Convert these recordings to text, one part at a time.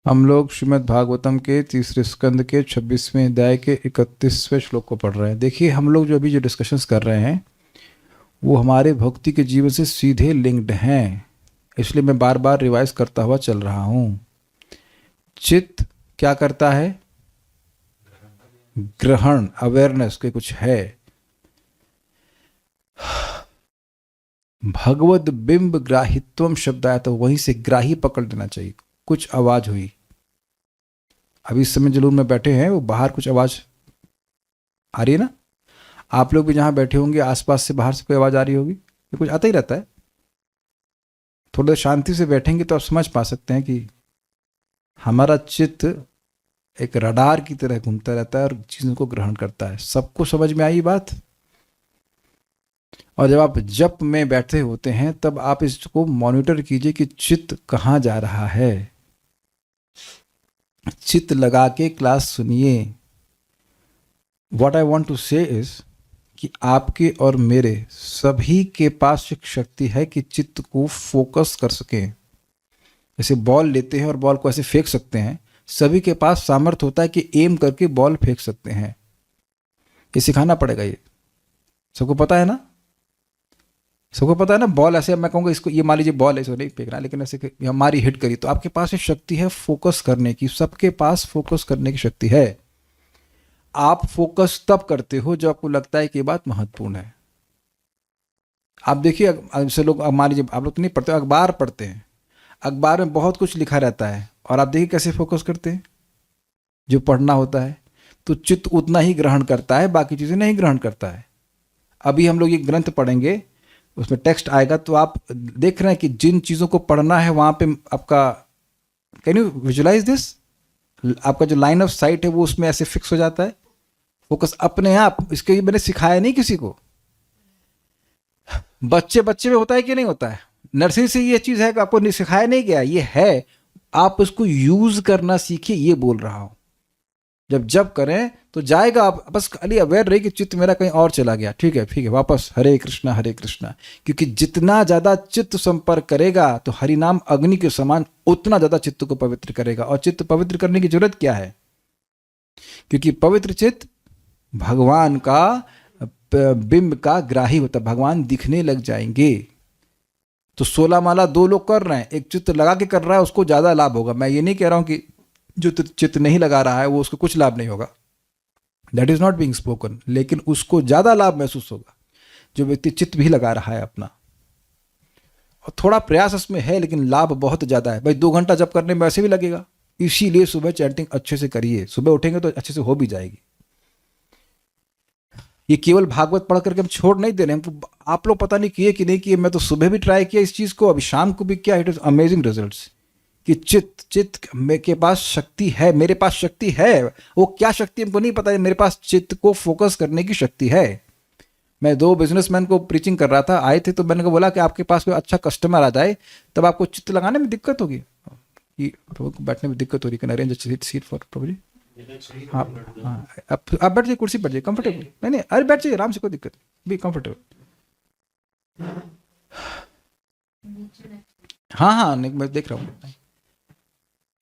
हम लोग श्रीमद् भागवतम के तीसरे स्कंद के 26वें अध्याय के 31वें श्लोक को पढ़ रहे हैं। देखिए, हम लोग जो अभी जो डिस्कशंस कर रहे हैं वो हमारे भक्ति के जीवन से सीधे लिंक्ड हैं, इसलिए मैं बार बार रिवाइज करता हुआ चल रहा हूँ। चित्त क्या करता है? ग्रहण, अवेयरनेस के कुछ है। भगवद बिंब ग्राहित्वम शब्द आया तो वहीं से ग्राही पकड़ लेना चाहिए। कुछ आवाज हुई, अभी इस समय जलून में बैठे हैं, वो बाहर कुछ आवाज आ रही है ना? आप लोग भी जहां बैठे होंगे आसपास से बाहर से कोई आवाज आ रही होगी, ये कुछ आता ही रहता है। थोड़ा शांति से बैठेंगे तो आप समझ पा सकते हैं कि हमारा चित्त एक रडार की तरह घूमता रहता है और चीजों को ग्रहण करता है। सबको समझ में आई बात? और जब आप जप में बैठे होते हैं तब आप इसको मॉनिटर कीजिए कि चित्त कहाँ जा रहा है। चित्त लगा के क्लास सुनिए। व्हाट आई वांट टू से इज कि आपके और मेरे सभी के पास एक शक्ति है कि चित्त को फोकस कर सकें। जैसे बॉल लेते हैं और बॉल को ऐसे फेंक सकते हैं, सभी के पास सामर्थ्य होता है कि एम करके बॉल फेंक सकते हैं। ये सिखाना पड़ेगा। ये सबको पता है ना? सबको पता है ना? बॉल ऐसे, मैं कहूँगा इसको, ये मान लीजिए बॉल है, इसको नहीं फेंकना, लेकिन ऐसे हमारी हिट करी तो आपके पास एक शक्ति है फोकस करने की। सबके पास फोकस करने की शक्ति है। आप फोकस तब करते हो जब आपको लगता है कि ये बात महत्वपूर्ण है। आप देखिए, जैसे लोग, मान लीजिए आप लोग तो नहीं पढ़ते, अखबार पढ़ते हैं, अखबार में बहुत कुछ लिखा रहता है और आप देखिए कैसे फोकस करते हैं जो पढ़ना होता है। तो चित्त उतना ही ग्रहण करता है, बाकी चीज़ें नहीं ग्रहण करता है। अभी हम लोग ये ग्रंथ पढ़ेंगे, उसमें टेक्स्ट आएगा तो आप देख रहे हैं कि जिन चीज़ों को पढ़ना है वहाँ पे आपका, कैन यू विजुलाइज दिस, आपका जो लाइन ऑफ साइट है वो उसमें ऐसे फिक्स हो जाता है। फोकस अपने आप, इसके लिए मैंने सिखाया नहीं किसी को। बच्चे में होता है कि नहीं होता है? नर्सरी से ये चीज़ है कि आपको सिखाया नहीं गया, ये है, आप उसको यूज करना सीखिए, ये बोल रहा हूँ। जब करें तो जाएगा, आप बस खाली अवेयर रही कि चित्त मेरा कहीं और चला गया, ठीक है, वापस हरे कृष्णा हरे कृष्णा। क्योंकि जितना ज़्यादा चित्त संपर्क करेगा तो हरिनाम अग्नि के समान उतना ज़्यादा चित्त को पवित्र करेगा। और चित्त पवित्र करने की जरूरत क्या है? क्योंकि पवित्र चित्त भगवान का बिंब का ग्राही होता है, भगवान दिखने लग जाएंगे। तो 16 माला 2 लोग कर रहे हैं, एक चित्त लगा के कर रहा है, उसको ज़्यादा लाभ होगा। मैं ये नहीं कह रहा हूँ कि जो चित्त नहीं लगा रहा है वो उसको कुछ लाभ नहीं होगा, that is not being spoken, लेकिन उसको ज्यादा लाभ महसूस होगा जो व्यक्ति चित्त भी लगा रहा है अपना। और थोड़ा प्रयास इसमें है लेकिन लाभ बहुत ज्यादा है। भाई 2 घंटा जब करने में वैसे भी लगेगा, इसीलिए सुबह चैंटिंग अच्छे से करिए। सुबह उठेंगे तो अच्छे से हो भी जाएगी। ये केवल भागवत पढ़ करके हम छोड़ नहीं दे रहे हैं। आप लोग पता नहीं किए कि नहीं किए, मैं तो सुबह भी ट्राई किया इस चीज को, अभी शाम को भी किया। इट इज अमेजिंग रिजल्ट्स कि चित्त के पास शक्ति है, मेरे पास शक्ति है। वो क्या शक्ति हमको नहीं पता है, मेरे पास चित्त को फोकस करने की शक्ति है। मैं 2 बिजनेसमैन को प्रीचिंग कर रहा था, आए थे तो मैंने बोला कि आपके पास कोई अच्छा कस्टमर आ जाए तब आपको चित्त लगाने में दिक्कत होगी, प्रभु को बैठने में दिक्कत हो रही। कैन अरेंज सीट फॉर प्रभु जी? हाँ हाँ, आप बैठ जाइए, कुर्सी बैठ जाइए, कंफर्टेबल। नहीं, अरे बैठ जाइए आराम से, कोई दिक्कत नहीं, बी कंफर्टेबल। हाँ, नहीं मैं देख रहा हूँ।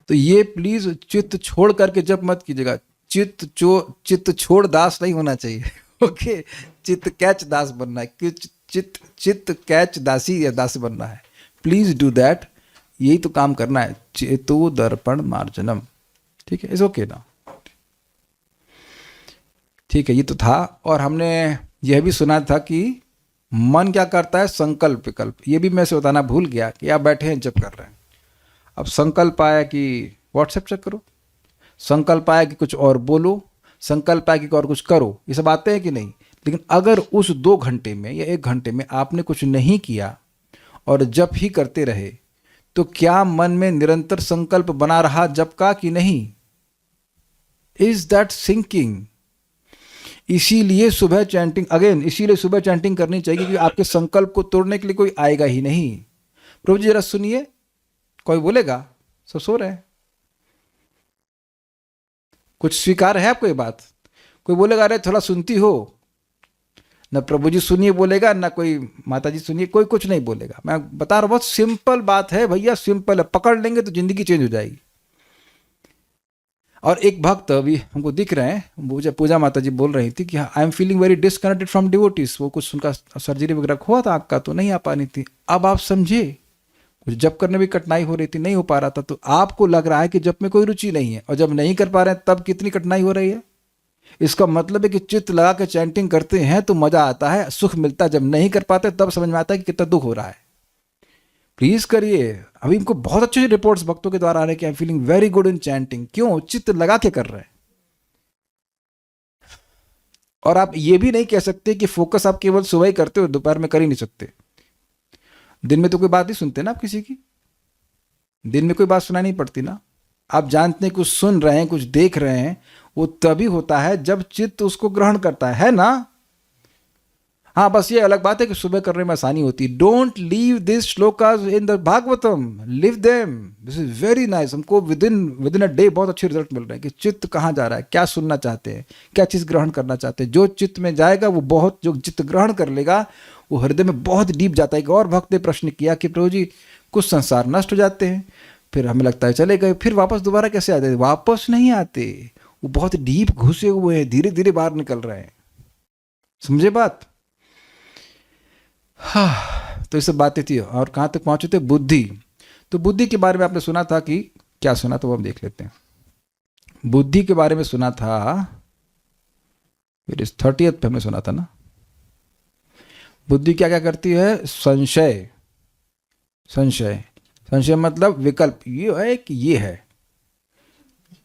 तो ये प्लीज चित्त छोड़ करके जब मत कीजिएगा। चित्त छोड़ दास नहीं होना चाहिए। ओके, चित्त कैच दास बनना है, चित्त कैच दासी या दास बनना है। प्लीज डू दैट, यही तो काम करना है। चेतो दर्पण मार्जनम, ठीक है, इज ओके ना? ठीक है, ये तो था। और हमने यह भी सुना था कि मन क्या करता है? संकल्प विकल्प। ये भी मैं से बताना भूल गया कि आप बैठे हैं जब कर रहे हैं, अब संकल्प आया कि व्हाट्सएप चेक करो, संकल्प आया कि कुछ और बोलो, संकल्प आया कि और कुछ करो, ये सब आते हैं कि नहीं? लेकिन अगर उस 2 घंटे में या 1 घंटे में आपने कुछ नहीं किया और जप ही करते रहे तो क्या मन में निरंतर संकल्प बना रहा जप का कि नहीं? Is that sinking? इसीलिए सुबह चैंटिंग, अगेन इसीलिए सुबह चैंटिंग करनी चाहिए क्योंकि आपके संकल्प को तोड़ने के लिए कोई आएगा ही नहीं। प्रभु जी जरा सुनिए, कोई बोलेगा? सब सो रहे हैं, कुछ स्वीकार है आपको ये बात? कोई बोलेगा अरे थोड़ा सुनती हो? न प्रभु जी सुनिए बोलेगा, ना कोई माता जी सुनिए, कोई कुछ नहीं बोलेगा। मैं बता रहा हूँ, बहुत सिंपल बात है भैया, सिंपल है, पकड़ लेंगे तो जिंदगी चेंज हो जाएगी। और एक भक्त अभी हमको दिख रहे हैं, मुझे पूजा माता जी बोल रही थी कि I am feeling very disconnected from devotees. वो कुछ उनका सर्जरी वगैरह हुआ था आँख का, तो नहीं आ पा रही थी। अब आप समझे, कुछ जब करने में कठिनाई हो रही थी, नहीं हो पा रहा था, तो आपको लग रहा है कि जब में कोई रुचि नहीं है, और जब नहीं कर पा रहे हैं तब कितनी कठिनाई हो रही है। इसका मतलब है कि चित्त लगा के चैंटिंग करते हैं तो मजा आता है, सुख मिलता है। जब नहीं कर पाते तब समझ में आता है कि कितना दुख हो रहा है। प्लीज करिए। अभी इनको बहुत अच्छे रिपोर्ट्स भक्तों के द्वारा आ रहे हैं कि I am feeling very good in chanting. क्यों? चित्त लगा के कर रहे हैं। और आप ये भी नहीं कह सकते कि फोकस आप केवल सुबह ही करते हो, दोपहर में कर ही नहीं सकते। दिन में तो कोई बात नहीं सुनते ना आप किसी की, दिन में कोई बात सुनाई नहीं पड़ती ना। आप जानते हैं कुछ सुन रहे हैं, कुछ देख रहे हैं, वो तभी होता है जब चित्त उसको ग्रहण करता है ना। हाँ, बस ये अलग बात है कि सुबह करने में आसानी होती है। Don't leave this shlokas in the Bhagavatam, live them. This is very nice. हमको विद इन अ डे बहुत अच्छे रिजल्ट मिल रहे हैं कि चित्त कहाँ जा रहा है, क्या सुनना चाहते हैं, क्या चीज़ ग्रहण करना चाहते हैं। जो चित्त में जाएगा वो बहुत, जो चित्त ग्रहण कर लेगा वो हृदय में बहुत डीप जाता है। एक और भक्त ने प्रश्न किया कि प्रभु जी, कुछ संसार नष्ट हो जाते हैं, फिर हमें लगता है चले गए, फिर वापस दोबारा कैसे आते हैं? वापस नहीं आते, वो बहुत डीप घुसे हुए हैं, धीरे धीरे बाहर निकल रहे हैं। समझे बात? हाँ, तो ये सब बातें थी। और कहाँ तक पहुंचे थे? बुद्धि। तो बुद्धि के बारे में आपने सुना था कि क्या सुना, तो वो हम देख लेते हैं। बुद्धि के बारे में सुना था, फिर इस 30th पे हमने सुना था ना। बुद्धि क्या क्या करती है? संशय। संशय, संशय मतलब विकल्प, ये है कि ये है।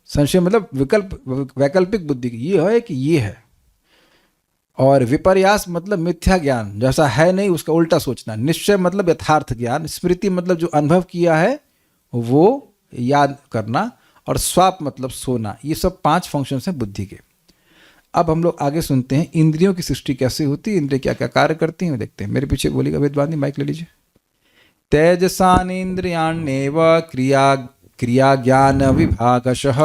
संशय मतलब विकल्प, वैकल्पिक बुद्धि, ये है कि ये है। और विपर्यास मतलब मिथ्या ज्ञान, जैसा है नहीं उसका उल्टा सोचना। निश्चय मतलब यथार्थ ज्ञान। स्मृति मतलब जो अनुभव किया है वो याद करना। और स्वाप मतलब सोना। ये सब 5 फंक्शंस हैं बुद्धि के। अब हम लोग आगे सुनते हैं इंद्रियों की सृष्टि कैसे होती है, इंद्रिय क्या क्या कार्य करती हैं, देखते हैं। मेरे पीछे बोलिएगा वेदवादी, माइक ले लीजिए। तेजसानेन्द्रियाण्येव क्रिया ज्ञान विभागशः।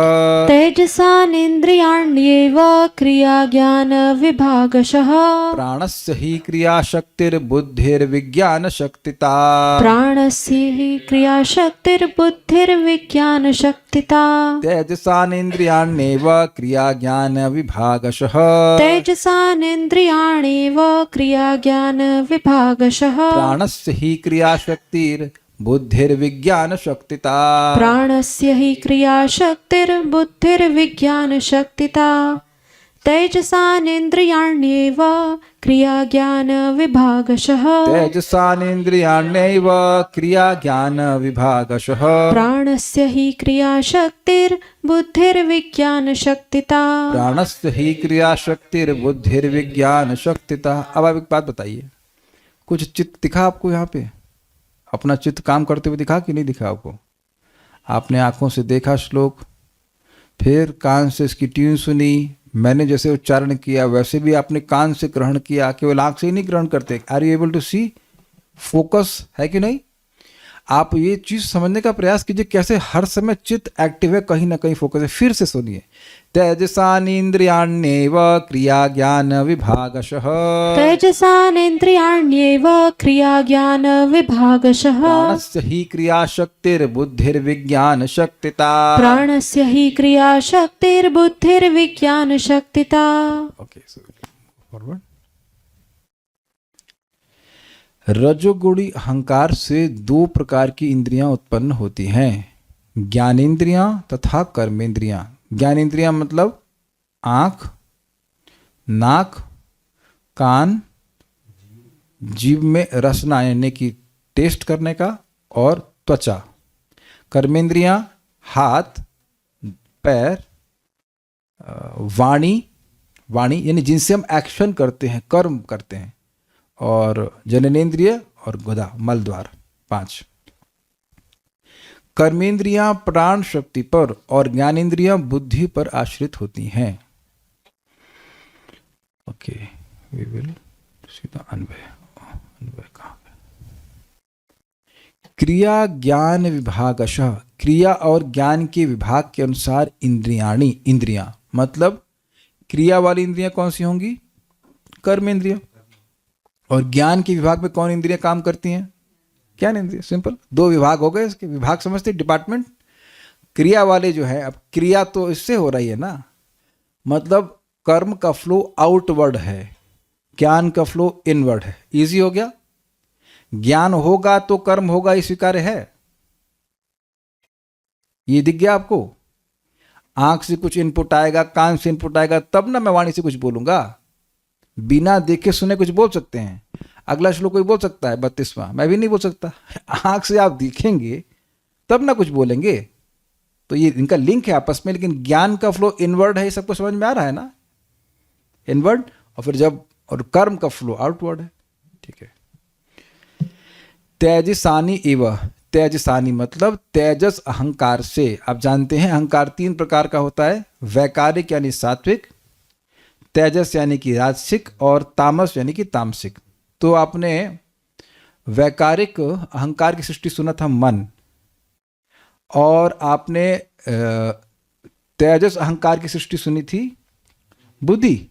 तेजसानेन्द्रियाण्येव क्रिया ज्ञान विभागशः। प्राणस्य हि क्रियाशक्तिर्बुद्धिर्विज्ञान शक्तिता। प्राणस्य हि क्रियाशक्तिर्बुद्धिर्विज्ञान शक्तिता। तेजसानेन्द्रियाण्येव क्रिया ज्ञान विभागशः। तेजसानेन्द्रियाण्येव क्रिया ज्ञान विभागशः। प्राणस्य हि क्रियाशक्तिर्बुद्धिर्विज्ञान शक्तिता। प्राणस्य हि क्रियाशक्तिर्बुद्धिर्विज्ञान शक्तिता। तेजसानेन्द्रियाण्येव क्रिया ज्ञान विभागशः। तेजसानेन्द्रियाण्येव क्रिया ज्ञान विभागशः। प्राणस्य हि क्रियाशक्तिर्बुद्धिर्विज्ञान शक्तिता। प्राणस्य ही क्रियाशक्तिर्बुद्धिर्विज्ञान शक्तिता। अब आप एक बात बताइए, कुछ चित्त दिखा आपको यहाँ पे? अपना चित्त काम करते हुए दिखा कि नहीं दिखा आपको? आपने आंखों से देखा श्लोक, फिर कान से इसकी ट्यून सुनी, मैंने जैसे उच्चारण किया वैसे भी आपने कान से ग्रहण किया। केवल आंख से ही नहीं ग्रहण करते। Are you able to see? Focus है कि नहीं? आप ये चीज समझने का प्रयास कीजिए कैसे हर समय चित्त एक्टिव है, कहीं ना कहीं फोकस है। फिर से सुनिए। तेजसानेन्द्रियाण्येव क्रिया ज्ञान विभागशः। तेजसानेन्द्रियाण्येव क्रिया ज्ञान विभागशः। प्राणस्य हि क्रियाशक्तिर्बुद्धिर्विज्ञान शक्तिता। प्राणस्य हि क्रियाशक्तिर्बुद्धिर्विज्ञान शक्तिता। Okay, forward. रजोगुणी अहंकार से 2 प्रकार की इंद्रियां उत्पन्न होती हैं, ज्ञानेंद्रियां तथा कर्मेंद्रियां। ज्ञानेंद्रियां मतलब आँख, नाक, कान, जीभ में रसना यानी कि टेस्ट करने का, और त्वचा। कर्मेंद्रियां हाथ, पैर, वाणी, वाणी यानी जिनसे हम एक्शन करते हैं, कर्म करते हैं, और जननेन्द्रिय और गुदा मल द्वार 5। कर्मेंद्रियां प्राण शक्ति पर और ज्ञानेन्द्रियां बुद्धि पर आश्रित होती हैं। Okay, we will see the अन्वय। अन्वय कहाँ है? क्रिया ज्ञान विभागशः। क्रिया और ज्ञान के विभाग के अनुसार इंद्रियाणी, इंद्रियां मतलब क्रिया वाली इंद्रियां कौन सी होंगी? कर्मेंद्रियां। और ज्ञान के विभाग में कौन इंद्रियां काम करती हैं? ज्ञान इंद्रिय। सिंपल, 2 विभाग हो गए इसके। विभाग समझते, डिपार्टमेंट। क्रिया वाले जो है, अब क्रिया तो इससे हो रही है ना, मतलब कर्म का फ्लो आउटवर्ड है, ज्ञान का फ्लो इनवर्ड है। इजी हो गया। ज्ञान होगा तो कर्म होगा, ये स्वीकार्य है। ये दिख गया आपको? आंख से कुछ इनपुट आएगा, कान से इनपुट आएगा, तब ना मैं वाणी से कुछ बोलूंगा। बिना देखे सुने कुछ बोल सकते हैं। अगला श्लोक कोई बोल सकता है 32वां, मैं भी नहीं बोल सकता। आंख से आप दिखेंगे तब ना कुछ बोलेंगे। तो ये इनका लिंक है आपस में, लेकिन ज्ञान का फ्लो इनवर्ड है, ये सबको समझ में आ रहा है ना? इनवर्ड, और फिर जब, और कर्म का फ्लो आउटवर्ड है। ठीक है। तेजसानी इव, तेजसानी मतलब तेजस अहंकार से। आप जानते हैं अहंकार 3 प्रकार का होता है, वैकारिक यानी सात्विक, तेजस यानी कि राजसिक, और तामस यानी कि तामसिक। तो आपने वैकारिक अहंकार की सृष्टि सुना था मन, और आपने तेजस अहंकार की सृष्टि सुनी थी बुद्धि।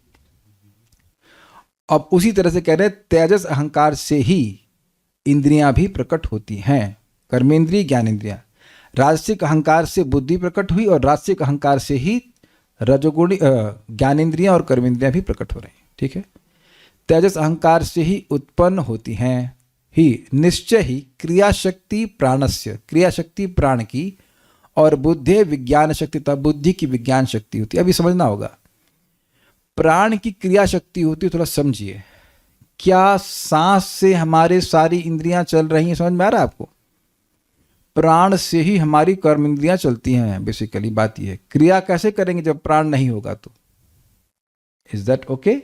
अब उसी तरह से कह रहे हैं तेजस अहंकार से ही इंद्रियां भी प्रकट होती हैं, कर्मेंद्रिय ज्ञानेंद्रियां। राजसिक अहंकार से बुद्धि प्रकट हुई, और राजसिक अहंकार से ही रजोगुणी ज्ञानेंद्रियां और कर्मेंद्रियां भी प्रकट हो रही हैं। ठीक है। तेजस अहंकार से ही उत्पन्न होती हैं ही निश्चय ही क्रिया शक्ति प्राणस्य, क्रिया शक्ति प्राण की, और बुद्धि विज्ञान शक्ति, तब बुद्धि की विज्ञान शक्ति होती है। अभी समझना होगा, प्राण की क्रिया शक्ति होती है, थोड़ा समझिए। क्या सांस से हमारे सारी इंद्रियां चल रही हैं? समझ में आ रहा है आपको? प्राण से ही हमारी कर्म इंद्रियां चलती हैं। बेसिकली बात यह है, क्रिया कैसे करेंगे जब प्राण नहीं होगा? तो इज दैट ओके?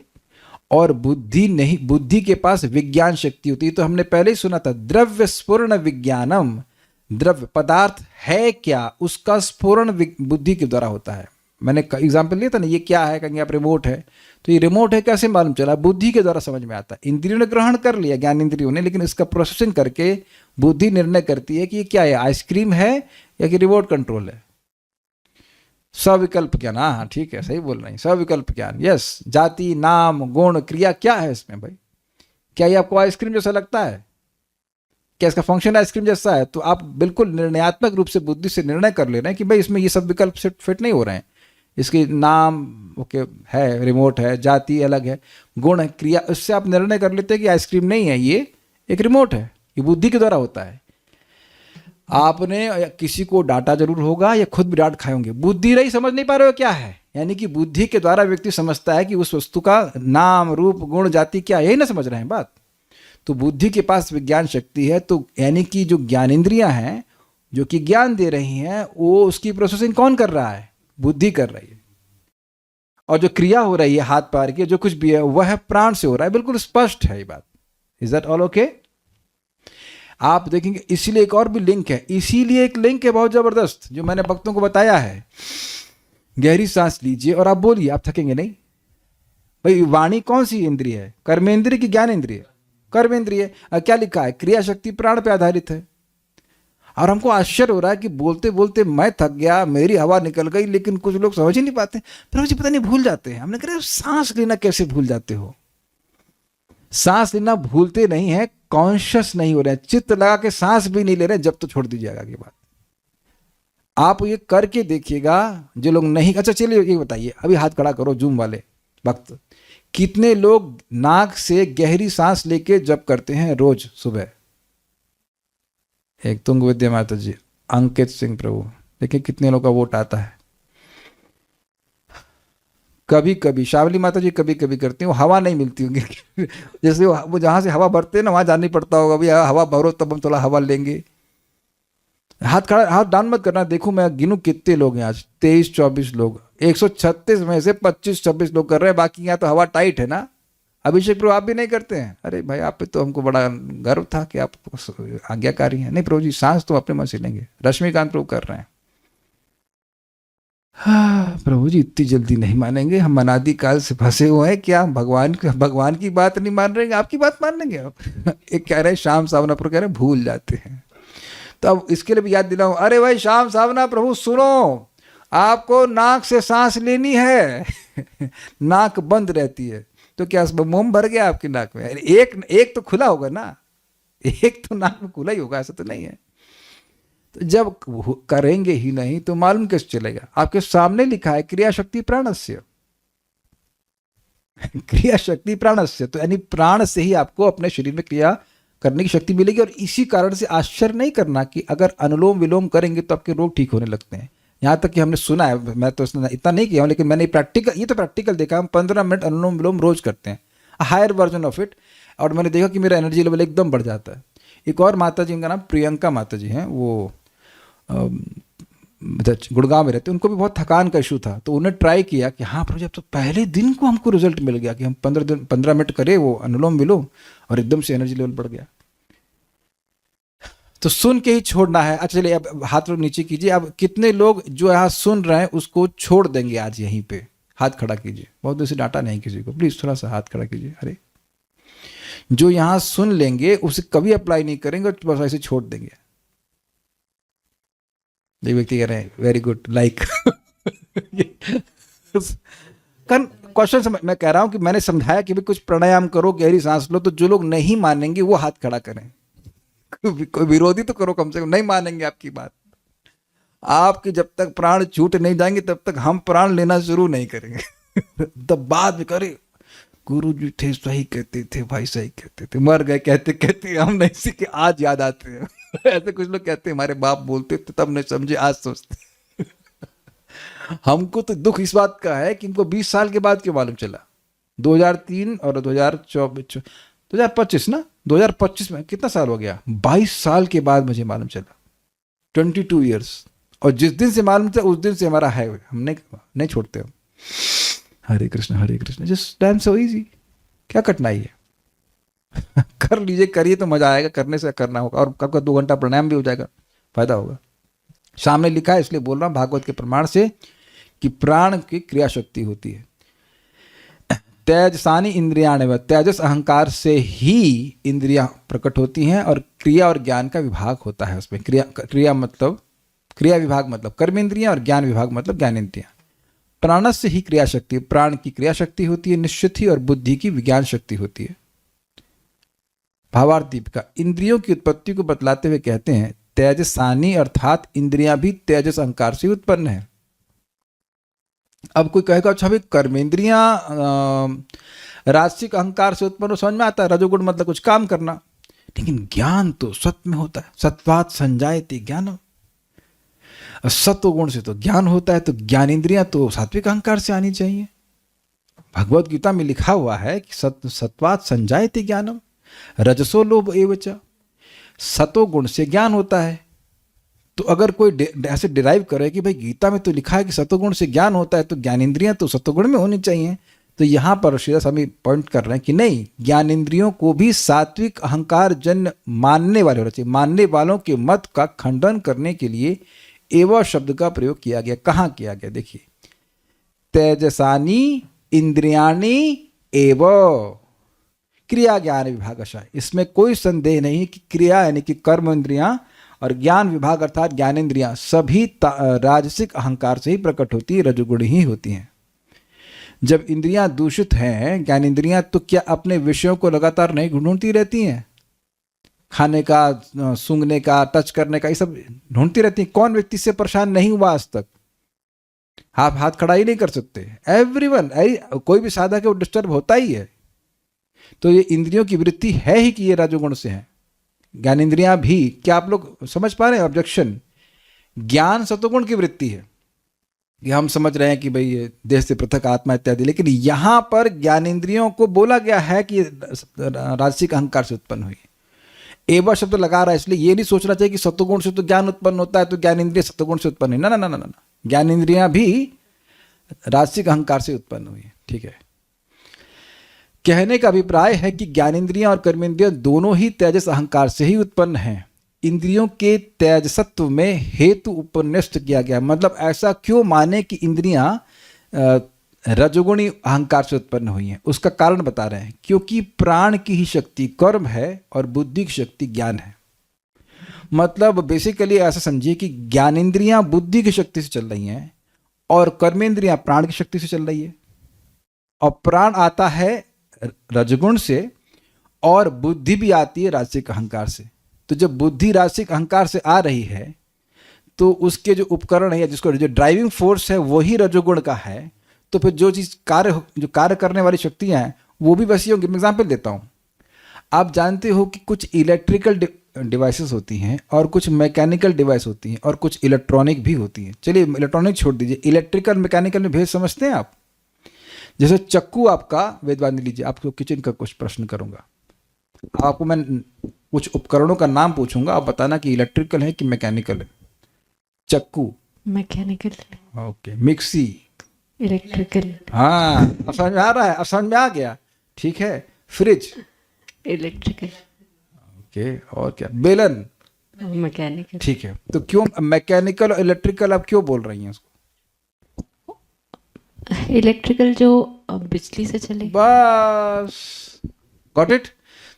और बुद्धि नहीं, बुद्धि के पास विज्ञान शक्ति होती है। तो हमने पहले ही सुना था, द्रव्य स्फुरण विज्ञानम, द्रव्य पदार्थ है क्या, उसका स्फुरण बुद्धि के द्वारा होता है। मैंने एग्जाम्पल लिया था ना, ये क्या है, कहेंगे आप रिमोट है, तो ये रिमोट है कैसे मालूम चला? बुद्धि के द्वारा समझ में आता है। इंद्रियों ने ग्रहण कर लिया, ज्ञान इंद्रियों ने, लेकिन इसका प्रोसेसिंग करके बुद्धि निर्णय करती है कि ये क्या है, आइसक्रीम है या कि रिमोट कंट्रोल है। सविकल्प ज्ञान, हाँ ठीक है, सही बोल रहे हैं, सविकल्प ज्ञान, यस। जाति, नाम, गुण, क्रिया क्या है इसमें भाई? क्या ये आपको आइसक्रीम जैसा लगता है? क्या इसका फंक्शन आइसक्रीम जैसा है? तो आप बिल्कुल निर्णयात्मक रूप से बुद्धि से निर्णय कर ले रहे हैं कि भाई इसमें ये सब विकल्प से फिट नहीं हो रहे हैं। इसकी नाम ओके है, रिमोट है, जाति अलग है, गुण है, क्रिया, उससे आप निर्णय कर लेते हैं कि आइसक्रीम नहीं है, ये एक रिमोट है। ये बुद्धि के द्वारा होता है। आपने किसी को डांटा जरूर होगा या खुद भी डांट खाए होंगे, बुद्धि रही, समझ नहीं पा रहे हो क्या है। यानी कि बुद्धि के द्वारा व्यक्ति समझता है कि उस वस्तु का नाम, रूप, गुण, जाति क्या, यही ना समझ रहे हैं बात। तो बुद्धि के पास विज्ञान शक्ति है। तो यानी कि जो ज्ञानेंद्रियां हैं जो कि ज्ञान दे रही हैं, वो उसकी प्रोसेसिंग कौन कर रहा है? बुद्धि कर रही है। और जो क्रिया हो रही है हाथ पैर की, जो कुछ भी है, वह प्राण से हो रहा है। बिल्कुल स्पष्ट है ये बात। Is that all okay? आप देखेंगे, इसीलिए एक और भी लिंक है, इसीलिए एक लिंक है बहुत जबरदस्त, जो मैंने भक्तों को बताया है। गहरी सांस लीजिए और आप बोलिए, आप थकेंगे नहीं। भाई वाणी कौन सी इंद्रिय है? कर्मेंद्रिय की ज्ञानेंद्रिय? कर्मेंद्रिय। क्या लिखा है? क्रिया शक्ति प्राण पे आधारित है। और हमको आश्चर्य हो रहा है कि बोलते बोलते मैं थक गया, मेरी हवा निकल गई, लेकिन कुछ लोग समझ ही नहीं पाते। प्रभु जी पता नहीं भूल जाते हैं। हमने कहा सांस लेना कैसे भूल जाते हो? सांस लेना भूलते नहीं है, कॉन्शियस नहीं हो रहे हैं, चित्त लगा के सांस भी नहीं ले रहे, जब तो छोड़ दीजिएगा की बात। आप ये करके देखिएगा। जो लोग नहीं, अच्छा चलिए ये बताइए, अभी हाथ खड़ा करो जूम वाले भक्त, कितने लोग नाक से गहरी सांस लेके जप करते हैं रोज सुबह? एक तुंग विद्या माता जी, अंकित सिंह प्रभु, देखिए कितने लोग का वोट आता है। कभी कभी शावली माता जी कभी कभी करती हैं, वो हवा नहीं मिलती होंगी जैसे वो जहां से हवा भरते हैं ना, वहां जाना पड़ता होगा, भैया हवा भरो तब हम थोड़ा हवा लेंगे। हाथ खड़ा, हाथ डाउन मत करना। देखो मैं गिनूं कितने लोग हैं आज, 23-24 लोग, 136 में से 25-26 लोग कर रहे हैं, बाकी यहाँ तो हवा टाइट है ना। अभिषेक प्रभु आप भी नहीं करते हैं? अरे भाई आप पे तो हमको बड़ा गर्व था कि आप आज्ञाकारी हैं। नहीं प्रभु जी, सांस तो अपने मन से लेंगे। रश्मिकांत प्रभु कर रहे हैं। हाँ प्रभु जी इतनी जल्दी नहीं मानेंगे, हम अनादि काल से फंसे हुए हैं। क्या भगवान की बात नहीं मान रहे, आपकी बात मान लेंगे आप? एक कह रहे हैं श्याम सावनापुर, कह रहे हैं भूल जाते हैं। तो अब इसके लिए भी याद दिलाऊं, अरे भाई श्याम सावना प्रभु सुनो, आपको नाक से सांस लेनी है नाक बंद रहती है, तो क्या मोम भर गया आपकी नाक में? एक तो खुला होगा ना, एक तो नाक में खुला ही होगा, ऐसा तो नहीं है। तो जब करेंगे ही नहीं तो मालूम कैसे चलेगा? आपके सामने लिखा है क्रिया शक्ति प्राणस्य। क्रिया शक्ति प्राणस्य, तो यानी प्राण से ही आपको अपने शरीर में क्रिया करने की शक्ति मिलेगी। और इसी कारण से आश्चर्य नहीं करना कि अगर अनुलोम विलोम करेंगे तो आपके रोग ठीक होने लगते हैं। यहाँ तक कि हमने सुना है, मैं तो इतना नहीं किया हूँ, लेकिन मैंने प्रैक्टिकल, ये तो प्रैक्टिकल देखा, हम 15 मिनट अनुलोम विलोम रोज करते हैं, हायर वर्जन ऑफ इट, और मैंने देखा कि मेरा एनर्जी लेवल एकदम बढ़ जाता है। एक और माता जी, उनका नाम प्रियंका माता जी हैं, वो गुड़गांव में रहते हैं, उनको भी बहुत थकान का इशू था, तो उन्हें ट्राई किया कि हाँ प्रभु, जब तो पहले दिन को हमको रिजल्ट मिल गया कि हम 15 मिनट करें वो अनुलोम विलोम, और एकदम से एनर्जी लेवल बढ़ गया। तो सुन के ही छोड़ना है। अच्छा चलिए, अब हाथ नीचे कीजिए। अब कितने लोग जो यहाँ सुन रहे हैं उसको छोड़ देंगे आज यहीं पे? हाथ खड़ा कीजिए। बहुत देर से डांटा नहीं किसी को, प्लीज थोड़ा सा हाथ खड़ा कीजिए। अरे, जो यहाँ सुन लेंगे उसे कभी अप्लाई नहीं करेंगे और बस ऐसे छोड़ देंगे। ये व्यक्ति कह रहे हैं वेरी गुड, लाइक क्वेश्चन मैं कह रहा हूं कि मैंने समझाया कि भी कुछ प्राणायाम करो, गहरी सांस लो, तो जो लोग नहीं मानेंगे वो हाथ खड़ा करें। कोई विरोधी तो करो कम से कम, नहीं मानेंगे आपकी बात। आपके जब तक प्राण छूट नहीं जाएंगे तब तक हम प्राण लेना शुरू नहीं करेंगे। तब बाद में करे गुरु जी थे, सही कहते थे भाई, सही कहते थे, मर गए कहते कहते हम नहीं सीखे, आज याद आते हैं। ऐसे कुछ लोग कहते हैं हमारे बाप बोलते थे तब नहीं समझे, आज सोचते। हमको तो दुख इस बात का है कि इनको 20 साल के बाद क्यों मालूम चला। 2003 और 2025 ना, 2025 में कितना साल हो गया? 22 साल के बाद मुझे मालूम चला, 22 ईयर्स। और जिस दिन से मालूम था उस दिन से हमारा है, हम नहीं छोड़ते हम। Hare Krishna, just damn so easy. क्या कठिनाई है? कर लीजिए, करिए तो मजा आएगा, करने से करना होगा, और आपका 2 घंटा प्राणायाम भी हो जाएगा, फायदा होगा। सामने लिखा है इसलिए बोल रहा हूं, भागवत के प्रमाण से, कि प्राण की क्रिया शक्ति होती है। तेजसानी इंद्रियाण, तेजस अहंकार से ही इंद्रियां प्रकट होती हैं, और क्रिया और ज्ञान का विभाग होता है उसमें। क्रिया विभाग मतलब कर्मेंद्रियां, और ज्ञान विभाग मतलब ज्ञानेंद्रियां। प्राण से ही क्रिया शक्ति, प्राण की क्रिया शक्ति होती है निश्चित ही, और बुद्धि की विज्ञान शक्ति होती है। भावार्थ दीपिका इंद्रियों की उत्पत्ति को बतलाते हुए कहते हैं, तेजसानी अर्थात इंद्रियां भी तेजस अहंकार से उत्पन्न है। अब कोई कहेगा अच्छा भाई कर्मेंद्रियां राजसिक अहंकार से उत्पन्न, समझ में आता है, रजोगुण मतलब कुछ काम करना, लेकिन ज्ञान तो सत्व में होता है। सत्वात् संजायते ज्ञानम, सत्वगुण से तो ज्ञान होता है, तो ज्ञानेंद्रियां तो सात्विक अहंकार से आनी चाहिए। भगवत गीता में लिखा हुआ है कि सत्वात् संजायते ज्ञानम रजसो लोभ एवच, सतोगुण से ज्ञान होता है। तो अगर कोई ऐसे डिराइव करे कि भाई गीता में तो लिखा है कि सतोगुण से ज्ञान होता है, तो ज्ञानेंद्रियां तो सतोगुण में होनी चाहिए, तो यहाँ पर श्री स्वामी पॉइंट कर रहे हैं कि नहीं, ज्ञानेंद्रियों को भी सात्विक अहंकार जन्य मानने वाले होना चाहिए। मानने वालों के मत का खंडन करने के लिए एवं शब्द का प्रयोग किया गया। कहाँ किया गया? देखिए, तेजसानी इंद्रियाणी एवं क्रिया ज्ञान विभागशः, इसमें कोई संदेह नहीं कि क्रिया यानी कि कर्म इंद्रियां और ज्ञान विभाग अर्थात ज्ञानेंद्रियां सभी राजसिक अहंकार से ही प्रकट होती है, रजोगुण ही होती हैं। जब इंद्रियां दूषित हैं, ज्ञानेंद्रियां, तो क्या अपने विषयों को लगातार नहीं ढूंढती रहती हैं? खाने का, सूंघने का, टच करने का, ये सब ढूंढती रहती हैं। कौन व्यक्ति से परेशान नहीं हुआ आज तक? आप हाथ खड़ा ही नहीं कर सकते। एवरीवन, कोई भी साधक है वो डिस्टर्ब होता ही है। तो ये इंद्रियों की वृत्ति है ही कि ये रजोगुण से है। ज्ञानेंद्रियां भी, क्या आप लोग समझ पा रहे हैं ऑब्जेक्शन? ज्ञान सतोगुण की वृत्ति है, ये हम समझ रहे हैं कि भाई ये देह से पृथक आत्मा इत्यादि, लेकिन यहां पर ज्ञानेंद्रियों को बोला गया है कि राजसिक अहंकार से उत्पन्न हुई। एवं शब्द लगा रहा है, इसलिए ये नहीं सोचना चाहिए कि सतोगुण से तो ज्ञान उत्पन्न होता है, तो ज्ञानेंद्रिय सतोगुण से उत्पन्न हुई। ना ना ना ना, ज्ञानेंद्रियां भी राजसिक अहंकार से उत्पन्न हुई है। ठीक है, कहने का अभिप्राय है कि ज्ञानेंद्रियां और कर्मेंद्रियां दोनों ही तेजस अहंकार से ही उत्पन्न हैं। इंद्रियों के तेजसत्व में हेतु उपन्यस्त किया गया, मतलब ऐसा क्यों माने कि इंद्रियां रजोगुणी अहंकार से उत्पन्न हुई हैं, उसका कारण बता रहे हैं। क्योंकि प्राण की ही शक्ति कर्म है और बुद्धि की शक्ति ज्ञान है। मतलब बेसिकली ऐसा समझिए कि ज्ञानेंद्रियां बुद्धि की शक्ति से चल रही हैं और कर्मेंद्रियां प्राण की शक्ति से चल रही है, और प्राण आता है रजगुण से और बुद्धि भी आती है राजसिक अहंकार से। तो जब बुद्धि राजसिक अहंकार से आ रही है तो उसके जो उपकरण है या जिसको जो ड्राइविंग फोर्स है वही रजोगुण का है, तो फिर जो कार्य करने वाली शक्तियां हैं वो भी वैसी होंगी। मैं एग्जाम्पल देता हूँ। आप जानते हो कि कुछ इलेक्ट्रिकल डिवाइसेस होती हैं और कुछ मैकेनिकल डिवाइस होती हैं और कुछ इलेक्ट्रॉनिक भी होती हैं। चलिए इलेक्ट्रॉनिक छोड़ दीजिए, इलेक्ट्रिकल मैकेनिकल में भेद समझते हैं आप। जैसे चक्कू आपका, वेदवानी लीजिए, आपको किचन का कुछ प्रश्न करूंगा, आपको मैं कुछ उपकरणों का नाम पूछूंगा, आप बताना कि इलेक्ट्रिकल है कि मैकेनिकल है। चक्कू मैकेनिकल, ओके, मिक्सी इलेक्ट्रिकल, हाँ, अब समझ में आ रहा है, अब समझ में आ गया, ठीक है। फ्रिज इलेक्ट्रिकल, ओके, और क्या, बेलन, मैकेनिकल। ठीक है। तो क्यों मैकेनिकल और इलेक्ट्रिकल आप क्यों बोल रही हैं उसको? इलेक्ट्रिकल जो बिजली से चले, बस, गॉट इट।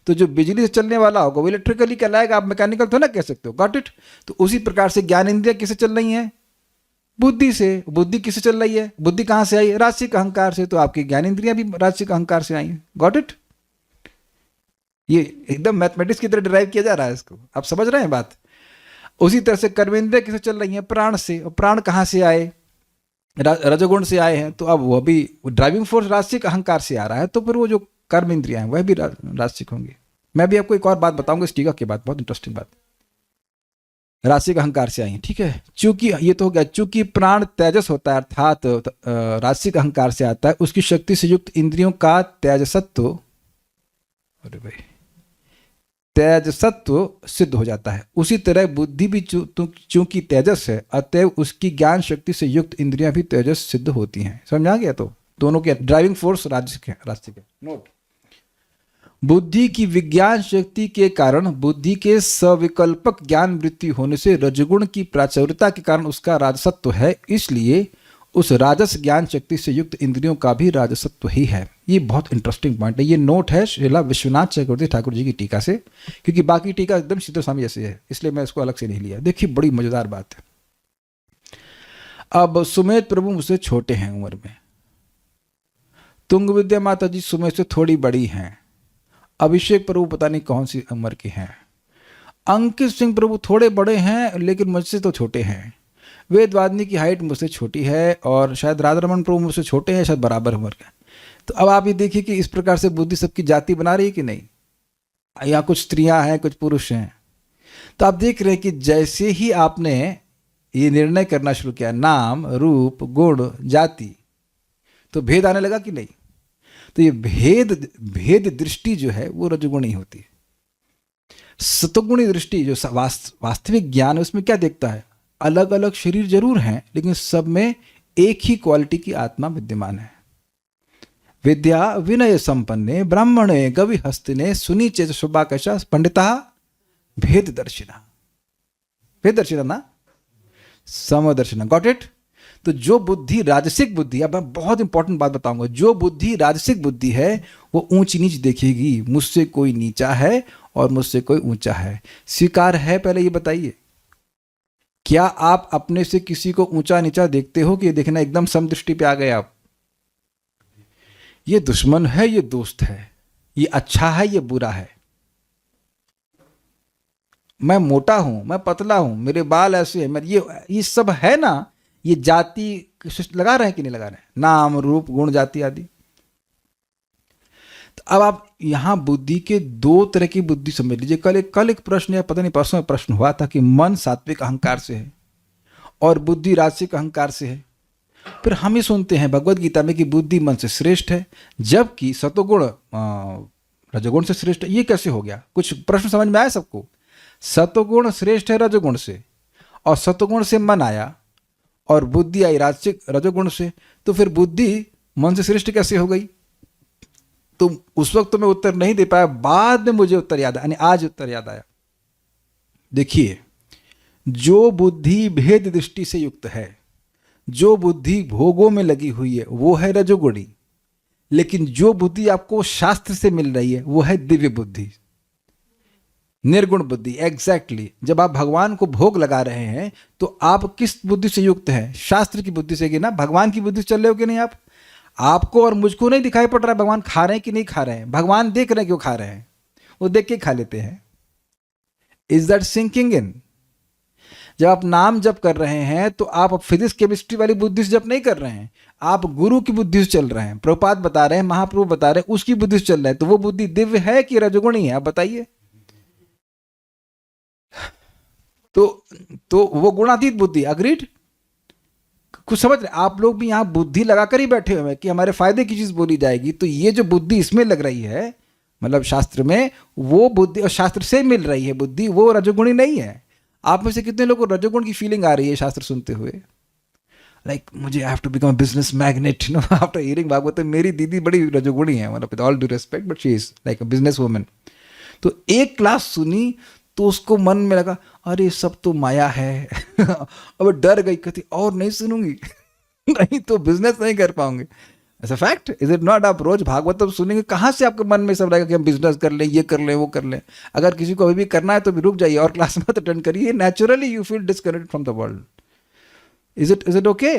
तो जो बिजली से चलने वाला होगा वो इलेक्ट्रिकली कहलाएगा, आप मैकेनिकल तो ना कह सकते हो, गॉट इट। तो उसी प्रकार से ज्ञान इंद्रिया किससे चल रही हैं? बुद्धि से। बुद्धि किससे चल रही है? बुद्धि कहाँ से आई? राजसिक अहंकार से। तो आपकी ज्ञान इंद्रियां भी राजसिक अहंकार से आई हैं, गॉट इट। ये एकदम मैथमेटिक्स की तरह डिराइव किया जा रहा है इसको, आप समझ रहे हैं बात। उसी तरह से कर्मेंद्रिया किससे चल रही हैं? प्राण से। और प्राण कहाँ से आए? रजोगुण से आए हैं। तो अब वो भी ड्राइविंग फोर्स राजसिक अहंकार से आ रहा है, तो फिर वो जो कर्म इंद्रिया हैं वह भी राजसिक होंगे। मैं भी आपको एक और बात बताऊंगा इस टीका के बाद, बहुत इंटरेस्टिंग बात। राजसिक अहंकार से आई है, ठीक है। चूंकि ये तो हो गया, चूंकि प्राण तेजस होता है अर्थात राजसिक अहंकार से आता है, उसकी शक्ति से युक्त इंद्रियों का तेजसत्व, अरे भाई, तेजसत्व सिद्ध हो जाता है। उसी तरह बुद्धि भी चूंकि तेजस है, अतएव उसकी ज्ञान शक्ति से युक्त इंद्रियां भी तेजस सिद्ध होती हैं। समझा गया? तो दोनों के ड्राइविंग फोर्स राजसिक है। नोट, बुद्धि की विज्ञान शक्ति के कारण बुद्धि के सविकल्पक ज्ञान वृत्ति होने से रजगुण की प्राचुर्यता के कारण उसका राजसत्व है, इसलिए उस राजस ज्ञान शक्ति से युक्त इंद्रियों का भी राजसत्व ही है। ये बहुत इंटरेस्टिंग पॉइंट है। ये नोट है श्रीला विश्वनाथ चक्रवर्ती ठाकुर जी की टीका से, क्योंकि बाकी टीका एकदम सीधे स्वामी जैसे है, इसलिए मैं इसको अलग से नहीं लिया। देखिए बड़ी मजेदार बात है। अब सुमेध प्रभु मुझसे छोटे हैं उम्र में, तुंग विद्या माता जी सुमेध से थोड़ी बड़ी हैं, अभिषेक प्रभु पता नहीं कौन सी उम्र के हैं, अंकित सिंह प्रभु थोड़े बड़े हैं लेकिन मुझसे तो छोटे हैं, वेदवादिनी की हाइट मुझसे छोटी है, और शायद राधारमण प्रभु मुझसे छोटे हैं, शायद बराबर उम्र के। तो अब आप ये देखिए कि इस प्रकार से बुद्धि सबकी जाति बना रही है कि नहीं। यहाँ कुछ स्त्रियां हैं, कुछ पुरुष हैं। तो आप देख रहे हैं कि जैसे ही आपने ये निर्णय करना शुरू किया, नाम रूप गुण जाति, तो भेद आने लगा कि नहीं। तो ये भेद दृष्टि जो है वो रजोगुणी होती है। सतोगुणी दृष्टि जो वास्तविक ज्ञान है उसमें क्या देखता है? अलग अलग शरीर जरूर हैं लेकिन सब में एक ही क्वालिटी की आत्मा विद्यमान है। विद्या विनय संपन्ने ब्राह्मणे गवि हस्तिने सुनी चेत शुभाकशा पंडिता भेद दर्शिना। भेद दर्शिना ना, समदर्शिना, गॉट इट। तो जो बुद्धि राजसिक बुद्धि, अब मैं बहुत इंपॉर्टेंट बात बताऊंगा, जो बुद्धि राजसिक बुद्धि है वो ऊंच नीच देखेगी, मुझसे कोई नीचा है और मुझसे कोई ऊंचा है। स्वीकार है? पहले ये बताइए, क्या आप अपने से किसी को ऊंचा नीचा देखते हो कि ये देखना एकदम समदृष्टि पे आ गए आप? ये दुश्मन है, ये दोस्त है, ये अच्छा है, ये बुरा है, मैं मोटा हूं, मैं पतला हूं, मेरे बाल ऐसे हैं, मैं ये सब है ना। ये जाति लगा रहे हैं कि नहीं लगा रहे हैं? नाम रूप गुण जाति आदि। तो अब आप यहां बुद्धि के दो तरह की बुद्धि समझ लीजिए। कल एक प्रश्न या पता नहीं परसों में प्रश्न हुआ था कि मन सात्विक अहंकार से है और बुद्धि राजसिक अहंकार से है। फिर हम ही सुनते हैं भगवत गीता में कि बुद्धि मन से श्रेष्ठ है जबकि सतोगुण रजोगुण से श्रेष्ठ है। ये कैसे हो गया? कुछ प्रश्न समझ में आया सबको? सतोगुण श्रेष्ठ है रजोगुण से, और सतोगुण से मन आया और बुद्धि आई राजसिक रजोगुण से, तो फिर बुद्धि मन से श्रेष्ठ कैसे हो गई? तो उस वक्त तो मैं उत्तर नहीं दे पाया, बाद में मुझे उत्तर याद आया, यानी आज उत्तर याद आया। देखिए, जो बुद्धि भेद दृष्टि से युक्त है, जो बुद्धि भोगों में लगी हुई है, वो है रजोगुणी। लेकिन जो बुद्धि आपको शास्त्र से मिल रही है वो है दिव्य बुद्धि, निर्गुण बुद्धि। एग्जैक्टली जब आप भगवान को भोग लगा रहे हैं तो आप किस बुद्धि से युक्त हैं? शास्त्र की बुद्धि से कि ना, भगवान की बुद्धि से चल रहे हो कि नहीं आप? आपको और मुझको नहीं दिखाई पड़ रहा है भगवान खा रहे हैं कि नहीं खा रहे हैं, भगवान देख रहे हैं क्यों खा रहे हैं, वो देख के खा लेते हैं। Is that sinking in? जब आप नाम जप कर रहे हैं तो आप फिजिक्स केमिस्ट्री वाली बुद्धि से जप नहीं कर रहे हैं, आप गुरु की बुद्धि से चल रहे हैं। प्रभुपाद बता रहे हैं, महाप्रभु बता रहे हैं, उसकी बुद्धि से चल रहे हैं। तो वो बुद्धि दिव्य है कि रजोगुणी है, आप बताइए। तो वो गुणातीत बुद्धि, अग्रीड? कुछ समझ रहे आप लोग भी? यहाँ बुद्धि लगाकर ही बैठे हुए हैं कि हमारे फायदे की चीज बोली जाएगी। तो ये जो बुद्धि इसमें लग रही है, मतलब शास्त्र में, वो बुद्धि और शास्त्र से मिल रही है बुद्धि, वो रजोगुणी नहीं है। आप में से कितने लोगों को रजोगुण की फीलिंग आ रही है शास्त्र सुनते हुए? लाइक मुझे I have to become a business magnet, you know, after hearing Bhagavat. मेरी दीदी बड़ी रजोगुणी है, मतलब with all due respect, but she is like a business woman. तो एक क्लास सुनी तो उसको मन में लगा, अरे सब तो माया है। अब डर गई, कहती और नहीं सुनूंगी। नहीं तो बिजनेस नहीं कर पाऊंगी। ऐसा फैक्ट, इज इट नॉट? आप रोज भागवतम सुनेंगे, कहाँ से आपके मन में सब रहेगा कि हम बिजनेस कर लें, ये कर लें, वो कर लें। अगर किसी को अभी भी करना है तो भी रुक जाइए और क्लास मत अटेंड करिए। Naturally you feel disconnected from the world. Is it okay?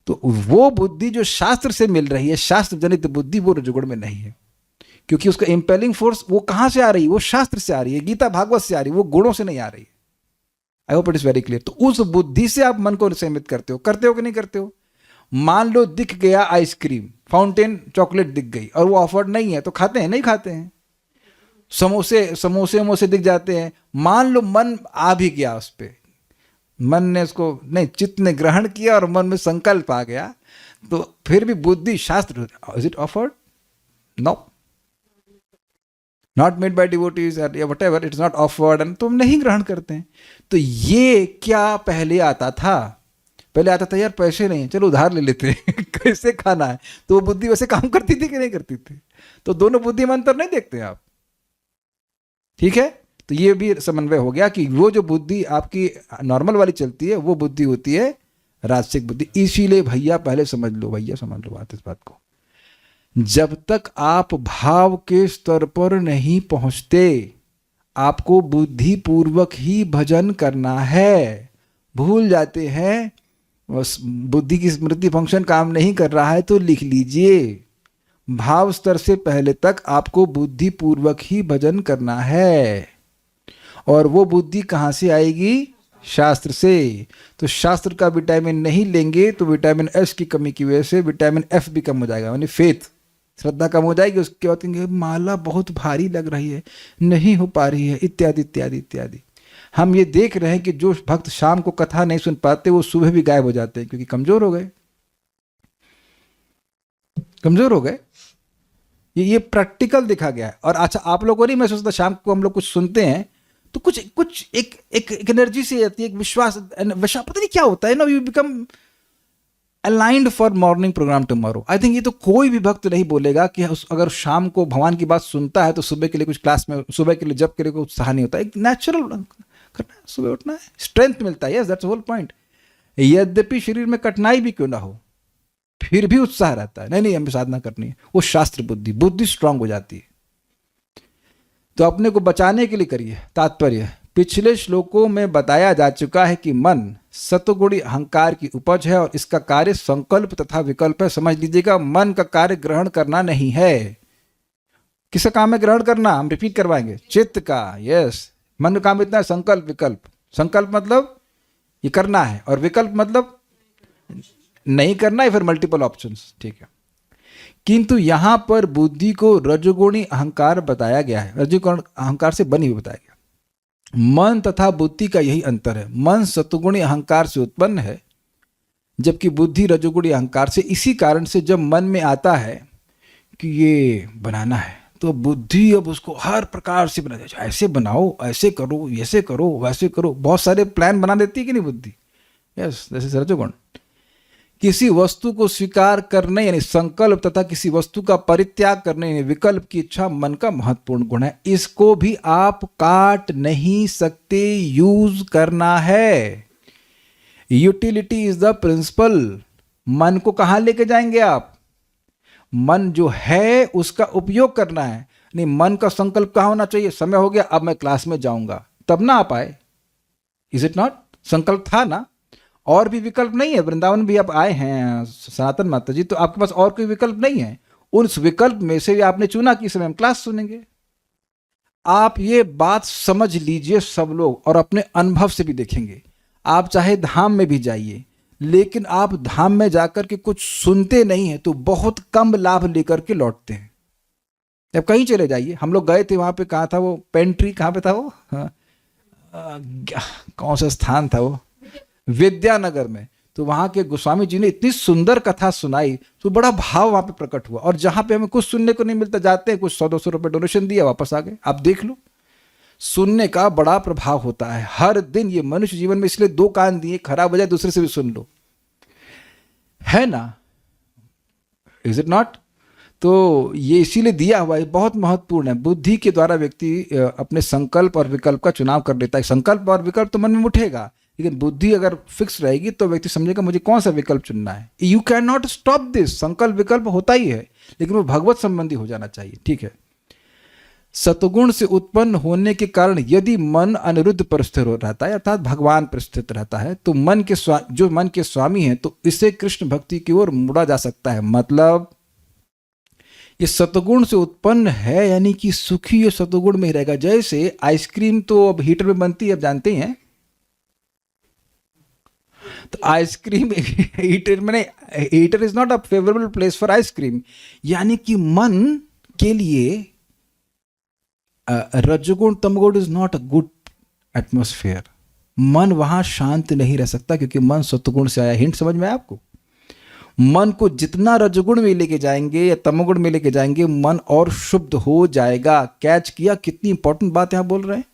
तो वो बुद्धि जो शास्त्र से मिल रही है, शास्त्र जनित बुद्धि, वो रजोगुण में नहीं है। क्योंकि उसका इंपेलिंग फोर्स वो कहां से आ रही है? वो शास्त्र से आ रही है, गीता भागवत से आ रही है, वो गुणों से नहीं आ रही है। I hope it is very clear. तो उस बुद्धि से आप मन को संयमित करते हो कि नहीं करते हो? मान लो दिख गया आइसक्रीम, फाउंटेन चॉकलेट दिख गई और वो ऑफर्ड नहीं है, तो खाते हैं? नहीं खाते हैं। समोसे दिख जाते हैं, मान लो मन आ भी गया उस पर, मन ने उसको नहीं, चित्त ने ग्रहण किया और मन में संकल्प आ गया, तो फिर भी बुद्धि शास्त्र, is it offered? No, not made by devotees या whatever, it's not offered, and तुम नहीं ग्रहण करते हैं। तो ये क्या पहले आता था? पहले आता था यार पैसे नहीं है, चलो उधार ले लेते हैं। कैसे खाना है? तो वो बुद्धि वैसे काम करती थी कि नहीं करती थी? तो दोनों बुद्धि में अंतर नहीं देखते आप? ठीक है, तो ये भी समन्वय हो गया कि वो जो बुद्धि आपकी नॉर्मल वाली चलती है, वो बुद्धि होती है राजसिक बुद्धि। इसीलिए भैया पहले समझ लो, भैया समझ लो बात, इस बात को। जब तक आप भाव के स्तर पर नहीं पहुंचते, आपको बुद्धि पूर्वक ही भजन करना है। भूल जाते हैं, बुद्धि की स्मृति फंक्शन काम नहीं कर रहा है, तो लिख लीजिए, भाव स्तर से पहले तक आपको बुद्धि पूर्वक ही भजन करना है। और वो बुद्धि कहाँ से आएगी? शास्त्र से। तो शास्त्र का विटामिन नहीं लेंगे तो विटामिन एस की कमी की वजह से विटामिन एफ भी कम हो जाएगा, यानी फेथ, श्रद्धा कम हो जाएगी। उसके बाद कहेंगे माला बहुत भारी लग रही है, नहीं हो पा रही है, इत्यादि इत्यादि इत्यादि। हम ये देख रहे हैं कि जो भक्त शाम को कथा नहीं सुन पाते, वो सुबह भी गायब हो जाते हैं, क्योंकि कमजोर हो गए, कमजोर हो गए। ये प्रैक्टिकल देखा गया है। और अच्छा, आप लोगों को नहीं, मैं सोचता शाम को हम लोग कुछ सुनते हैं तो कुछ कुछ एक एनर्जी से आती है, एक विश्वास, पता नहीं क्या होता है ना, you become aligned for morning program tomorrow. I think ये तो कोई भी भक्त नहीं बोलेगा कि अगर शाम को भगवान की बात सुनता है तो सुबह के लिए कुछ क्लास में, सुबह के लिए जब के लिए कोई उत्साह नहीं होता। एक नेचुरल करना है, सुबह उठना है, स्ट्रेंथ मिलता है। Yes, that's whole point. यद्यपि शरीर में कठिनाई भी क्यों ना हो, फिर भी उत्साह रहता है, नहीं हमें साधना करनी है। वो शास्त्र बुद्धि स्ट्रांग हो जाती है। तो अपने को बचाने के लिए करिए। तात्पर्य, पिछले श्लोकों में बताया जा चुका है कि मन सत्वगुणी अहंकार की उपज है और इसका कार्य संकल्प तथा विकल्प है। समझ लीजिएगा, मन का कार्य ग्रहण करना नहीं है। किसका काम है ग्रहण करना? हम रिपीट करवाएंगे, चित्त का। यस, मन का काम इतना है, संकल्प विकल्प। संकल्प मतलब ये करना है, और विकल्प मतलब नहीं करना है, फिर मल्टीपल ऑप्शंस। ठीक है, किंतु यहां पर बुद्धि को रजोगुणी अहंकार बताया गया है, रजोगुणी अहंकार से बनी हुई बताया गया। मन तथा बुद्धि का यही अंतर है। मन सत्वगुणी अहंकार से उत्पन्न है, जबकि बुद्धि रजोगुणी अहंकार से। इसी कारण से जब मन में आता है कि ये बनाना है, तो बुद्धि अब उसको हर प्रकार से बना देती है। ऐसे बनाओ, ऐसे करो, ऐसे करो, वैसे करो, बहुत सारे प्लान बना देती है कि नहीं बुद्धि? यस, दिस इज रजोगुण। किसी वस्तु को स्वीकार करने यानी संकल्प तथा किसी वस्तु का परित्याग करने यानी विकल्प की इच्छा मन का महत्वपूर्ण गुण है। इसको भी आप काट नहीं सकते, यूज करना है। Utility is the principle. मन को कहां लेके जाएंगे आप? मन जो है उसका उपयोग करना है। नहीं, मन का संकल्प कहां होना चाहिए? समय हो गया, अब मैं क्लास में जाऊंगा, तब ना आप आए। Is it not? संकल्प था ना, और भी विकल्प नहीं है। वृंदावन भी आप आए हैं सनातन माता जी, तो आपके पास और कोई विकल्प नहीं है। उस विकल्प में से आपने चुना कि इस समय हम क्लास सुनेंगे। आप ये बात समझ लीजिए सब लोग, और अपने अनुभव से भी देखेंगे। आप चाहे धाम में भी जाइए, लेकिन आप धाम में जाकर के कुछ सुनते नहीं हैं तो बहुत कम लाभ लेकर के लौटते हैं। अब कहीं चले जाइए, हम लोग गए थे वहाँ पे, कहाँ था वो पेंट्री, कहाँ पे था वो, हाँ, कौन सा स्थान था वो, विद्यानगर में। तो वहाँ के गोस्वामी जी ने इतनी सुंदर कथा सुनाई तो बड़ा भाव वहाँ पे प्रकट हुआ। और जहाँ पे हमें कुछ सुनने को नहीं मिलता, जाते हैं, कुछ 100-200 रुपये डोनेशन दिया, वापस आ गए। आप देख लो, सुनने का बड़ा प्रभाव होता है हर दिन। ये मनुष्य जीवन में इसलिए 2 कान दिए, खराब हो जाए दूसरे से भी सुन लो, है ना, इज इट नॉट? तो ये इसीलिए दिया हुआ है, बहुत महत्वपूर्ण है। बुद्धि के द्वारा व्यक्ति अपने संकल्प और विकल्प का चुनाव कर लेता है। संकल्प और विकल्प तो मन में उठेगा, लेकिन बुद्धि अगर फिक्स रहेगी तो व्यक्ति समझेगा मुझे कौन सा विकल्प चुनना है। You can not stop this. संकल्प विकल्प होता ही है, लेकिन वो भगवत संबंधी हो जाना चाहिए, ठीक है। सतगुण से उत्पन्न होने के कारण यदि मन अनिरुद्ध पर स्थिर रहता है, अर्थात भगवान पर स्थित रहता है, तो जो मन के स्वामी हैं, तो इसे कृष्ण भक्ति की ओर मुड़ा जा सकता है। मतलब ये सतगुण से उत्पन्न है, यानी कि सुखी ये सतगुण में ही रहेगा। जैसे आइसक्रीम तो अब हीटर में बनती है, अब जानते हैं, तो आइसक्रीम हीटर में, heater is not a favourable place for ice cream. यानी कि मन के लिए रजोगुण तमगुण is not a good atmosphere. मन वहां शांत नहीं रह सकता, क्योंकि मन सतगुण से आया। हिंट समझ में आया आपको? मन को जितना रजगुण में लेके जाएंगे या तमगुण में लेके जाएंगे, मन और शुद्ध हो जाएगा। कैच किया? कितनी इंपॉर्टेंट बात यहां बोल रहे हैं।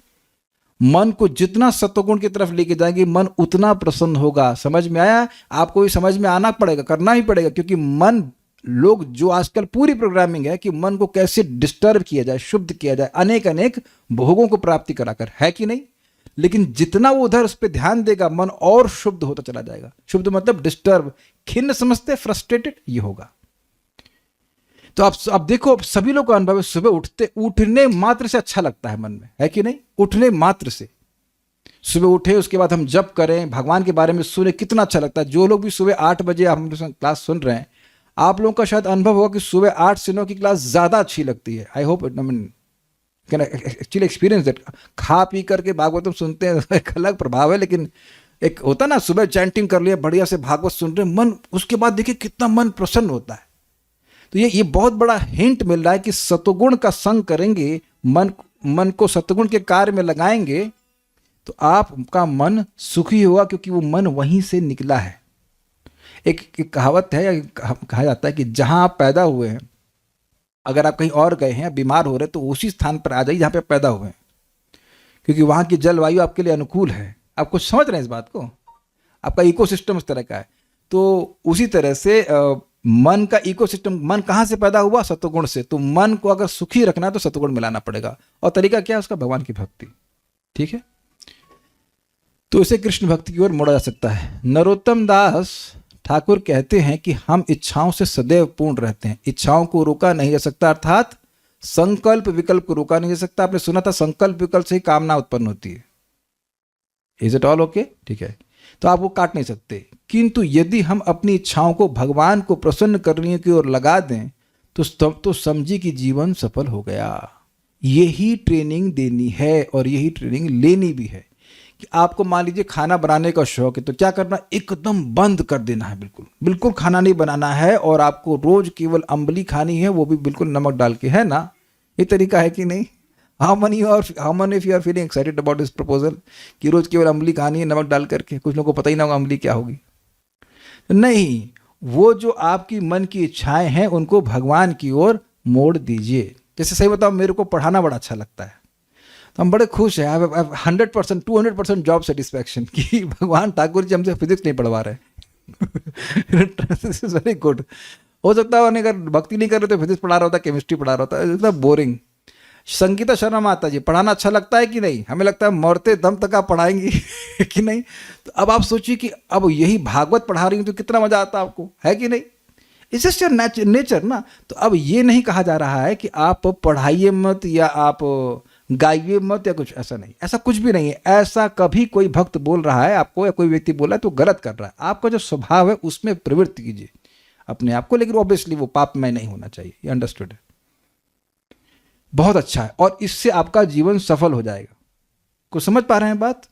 मन को जितना सत्वगुण की तरफ लेके जाएंगे, मन उतना प्रसन्न होगा। समझ में आया? आपको भी समझ में आना पड़ेगा, करना ही पड़ेगा, क्योंकि मन, लोग जो आजकल पूरी प्रोग्रामिंग है कि मन को कैसे डिस्टर्ब किया जाए, शुद्ध किया जाए, अनेक अनेक भोगों को प्राप्ति कराकर, है कि नहीं? लेकिन जितना वो उधर उस पर ध्यान देगा, मन और शुद्ध होता चला जाएगा। शुद्ध मतलब डिस्टर्ब, खिन्न समझते, फ्रस्ट्रेटेड, ये होगा। तो अब देखो, अब सभी लोग का अनुभव है, सुबह उठने मात्र से अच्छा लगता है मन में, है कि नहीं? उठने मात्र से, सुबह उठे, उसके बाद हम जप करें, भगवान के बारे में सुने, कितना अच्छा लगता है। जो लोग भी सुबह 8 बजे हम क्लास सुन रहे हैं, आप लोगों का शायद अनुभव होगा कि सुबह 8 से 9 की क्लास ज़्यादा अच्छी लगती है। I hope it, I mean can actually experience that. खा पी करके भागवतम सुनते हैं, एक अलग प्रभाव है, लेकिन एक होता ना, सुबह चैंटिंग कर लिया, बढ़िया से भागवत सुन रहे, मन, उसके बाद देखिए कितना मन प्रसन्न होता है। तो ये बहुत बड़ा हिंट मिल रहा है कि सतोगुण का संग करेंगे, मन को सतगुण के कार्य में लगाएंगे, तो आपका मन सुखी होगा, क्योंकि वो मन वहीं से निकला है। एक कहावत है, या कहा जाता है कि जहां आप पैदा हुए हैं, अगर आप कहीं और गए हैं, बीमार हो रहे हैं, तो उसी स्थान पर आ जाइए जहां पे पैदा हुए हैं, क्योंकि वहां की जलवायु आपके लिए अनुकूल है। आप कुछ समझ रहे हैं इस बात को? आपका इकोसिस्टम उस तरह का है। तो उसी तरह से मन का इकोसिस्टम, मन कहाँ से पैदा हुआ? सत्वगुण से। तो मन को अगर सुखी रखना है तो सत्वगुण मिलाना पड़ेगा। और तरीका क्या है उसका? भगवान की भक्ति, ठीक है। तो इसे कृष्ण भक्ति की ओर मोड़ा जा सकता है। नरोत्तम दास ठाकुर कहते हैं कि हम इच्छाओं से सदैव पूर्ण रहते हैं, इच्छाओं को रोका नहीं जा सकता, अर्थात संकल्प विकल्प को रोका नहीं जा सकता। आपने सुना था संकल्प विकल्प से ही कामना उत्पन्न होती है। Is it all okay? ठीक है। तो आप वो काट नहीं सकते, किंतु यदि हम अपनी इच्छाओं को भगवान को प्रसन्न करने की ओर लगा दें तो समझी कि जीवन सफल हो गया। यही ट्रेनिंग देनी है और यही ट्रेनिंग लेनी भी है। कि आपको मान लीजिए खाना बनाने का शौक है, तो क्या करना? एकदम बंद कर देना है, बिल्कुल बिल्कुल खाना नहीं बनाना है, और आपको रोज केवल अम्बली खानी है, वो भी बिल्कुल नमक डाल के, है ना? ये तरीका है कि नहीं? How money if you are feeling excited about this proposal कि रोज केवल अम्बली खानी है नमक डाल करके? कुछ लोगों को पता ही ना होगा अम्बली क्या होगी। नहीं, वो जो आपकी मन की इच्छाएं हैं उनको भगवान की ओर मोड़ दीजिए। जैसे सही बताओ, मेरे को पढ़ाना बड़ा अच्छा लगता है, तो हम बड़े खुश हैं, 100% 200% जॉब सेटिस्फैक्शन कि भगवान ठाकुर जी हमसे फिजिक्स नहीं पढ़वा रहे। This is very good. हो सकता है अगर भक्ति नहीं कर रहे तो फिजिक्स पढ़ा रहा होता, केमिस्ट्री पढ़ा रहा होता, इतना बोरिंग। संगीता शर्मा माता जी, पढ़ाना अच्छा लगता है कि नहीं? हमें लगता है मरते दम तक आप पढ़ाएंगी कि नहीं? तो अब आप सोचिए कि अब यही भागवत पढ़ा रही हूँ तो कितना मजा आता आपको, है कि नहीं? इट्स जस्ट योर नेचर ना। तो अब ये नहीं कहा जा रहा है कि आप पढ़ाइए मत या आप गाइए मत या कुछ, ऐसा नहीं, ऐसा कुछ भी नहीं है। ऐसा कभी कोई भक्त बोल रहा है आपको या कोई व्यक्ति बोला है तो गलत कर रहा है। आपका जो स्वभाव है उसमें प्रवृत्ति कीजिए अपने आप को, लेकिन ऑब्वियसली वो पाप में नहीं होना चाहिए। ये अंडरस्टूड है? बहुत अच्छा है, और इससे आपका जीवन सफल हो जाएगा। कुछ समझ पा रहे हैं बात?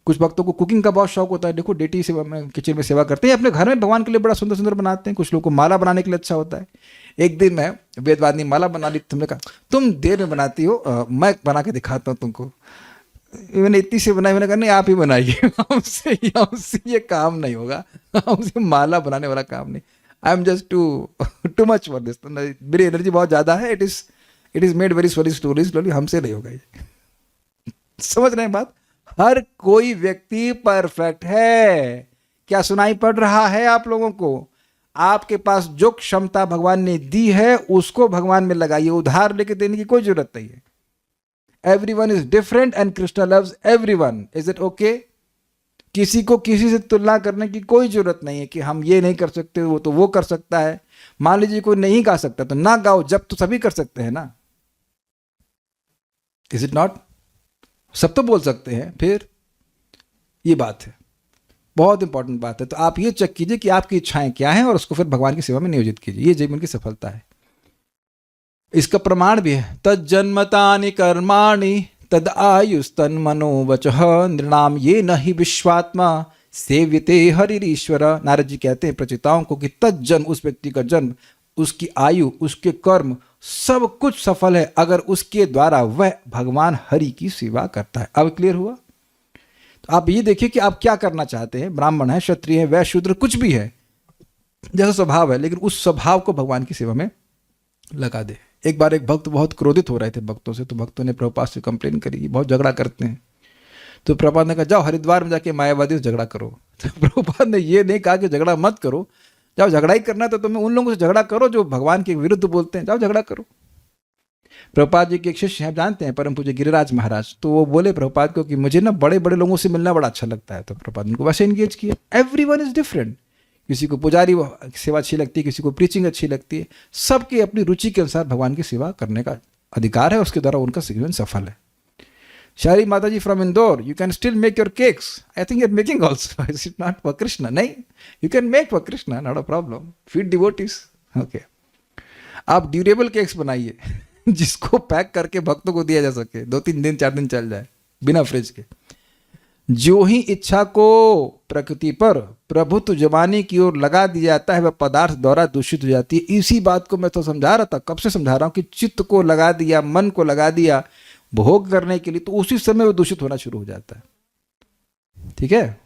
कुछ भक्तों को कुकिंग का बहुत शौक होता है, देखो डेटी सेवा में किचन में सेवा करते हैं, अपने घर में भगवान के लिए बड़ा सुंदर सुंदर बनाते हैं। कुछ लोगों को माला बनाने के लिए अच्छा होता है। एक दिन मैं वेदवादिनी माला बना ली, तुमने कहा तुम देर में बनाती हो, मैं बना के दिखाता हूँ तुमको। मैंने इतनी से बनाई, मैंने कहा नहीं आप ही बनाइए, हमसे ये काम नहीं होगा, हमसे माला बनाने वाला काम नहीं। I am just too much for this, मेरी एनर्जी बहुत ज़्यादा है। It is made very slowly, हमसे नहीं होगा ये। समझ रहे हैं बात? हर कोई व्यक्ति परफेक्ट है। क्या सुनाई पड़ रहा है आप लोगों को? आपके पास जो क्षमता भगवान ने दी है उसको भगवान में लगाइए, उधार लेके देने की कोई जरूरत नहीं है। Everyone is different and Krishna loves everyone. Is it okay? किसी को किसी से तुलना करने की कोई जरूरत नहीं है कि हम ये नहीं कर सकते, वो तो वो कर सकता है। मान लीजिए कोई नहीं गा सकता तो ना गाओ, जब तो सभी कर सकते हैं ना। Is it not? सब तो बोल सकते हैं। फिर ये बात है, बहुत इंपॉर्टेंट बात है। तो आप ये चेक कीजिए कि आपकी इच्छाएं क्या हैं और उसको फिर भगवान की सेवा में नियोजित कीजिए। ये जीवन की सफलता है। इसका प्रमाण भी है, तज्जन्मतानि कर्माणि तद आयुस्तन मनो वचः नृणाम ये नहीं विश्वात्मा सेव्यते हरिरीश्वर। नारद जी कहते हैं प्रचिताओं को कि तज्जन्म, उस व्यक्ति का जन्म, उसकी आयु, उसके कर्म, सब कुछ सफल है अगर उसके द्वारा वह भगवान हरि की सेवा करता है। अब क्लियर हुआ? तो आप ये देखिए कि आप क्या करना चाहते हैं। ब्राह्मण है, क्षत्रिय है, वैश्य, शूद्र, कुछ भी है, जैसा स्वभाव है, लेकिन उस स्वभाव को भगवान की सेवा में लगा दे। एक बार एक भक्त बहुत क्रोधित हो रहे थे भक्तों से, तो भक्तों ने प्रभुपाद से कंप्लेन करी, बहुत झगड़ा करते हैं। तो प्रभुपाद ने कहा जाओ हरिद्वार में जाके मायावादी से झगड़ा करो। तो प्रभुपाद ने ये नहीं कहा कि झगड़ा मत करो, जाओ झगड़ा ही करना तो तुम्हें उन लोगों से झगड़ा करो जो भगवान के विरुद्ध बोलते हैं, जाओ झगड़ा करो। प्रभुपाद जी के एक शिष्य हैं, जानते हैं, परम पूज्य गिरिराज महाराज। तो वो बोले प्रभुपाद को कि मुझे ना बड़े बड़े लोगों से मिलना बड़ा अच्छा लगता है। तो प्रभुपाद उनको वैसे एंगेज किया। Everyone is different. किसी को पुजारी सेवा अच्छी लगती है, किसी को प्रीचिंग अच्छी लगती है। सबके अपनी रुचि के अनुसार भगवान की सेवा करने का अधिकार है, उसके द्वारा उनका जीवन सफल है। Shari Mata ji from Indore, you can still make your cakes. I think you are making also, is it not for Krishna? नहीं, you can make for Krishna, not a problem. Feed devotees. Okay, आप ड्यूरेबल केक्स बनाइए जिसको पैक करके भक्तों को दिया जा सके, 2-3 दिन 4 दिन चल जाए बिना फ्रिज के। जो ही इच्छा को प्रकृति पर प्रभुत्व जमाने की ओर लगा दिया जाता है वह पदार्थ द्वारा दूषित हो जाती है। इसी बात को मैं तो समझा रहा था, कब से समझा रहा हूं कि चित्त को लगा दिया, मन को लगा दिया भोग करने के लिए, तो उसी समय वो दूषित होना शुरू हो जाता है। ठीक है?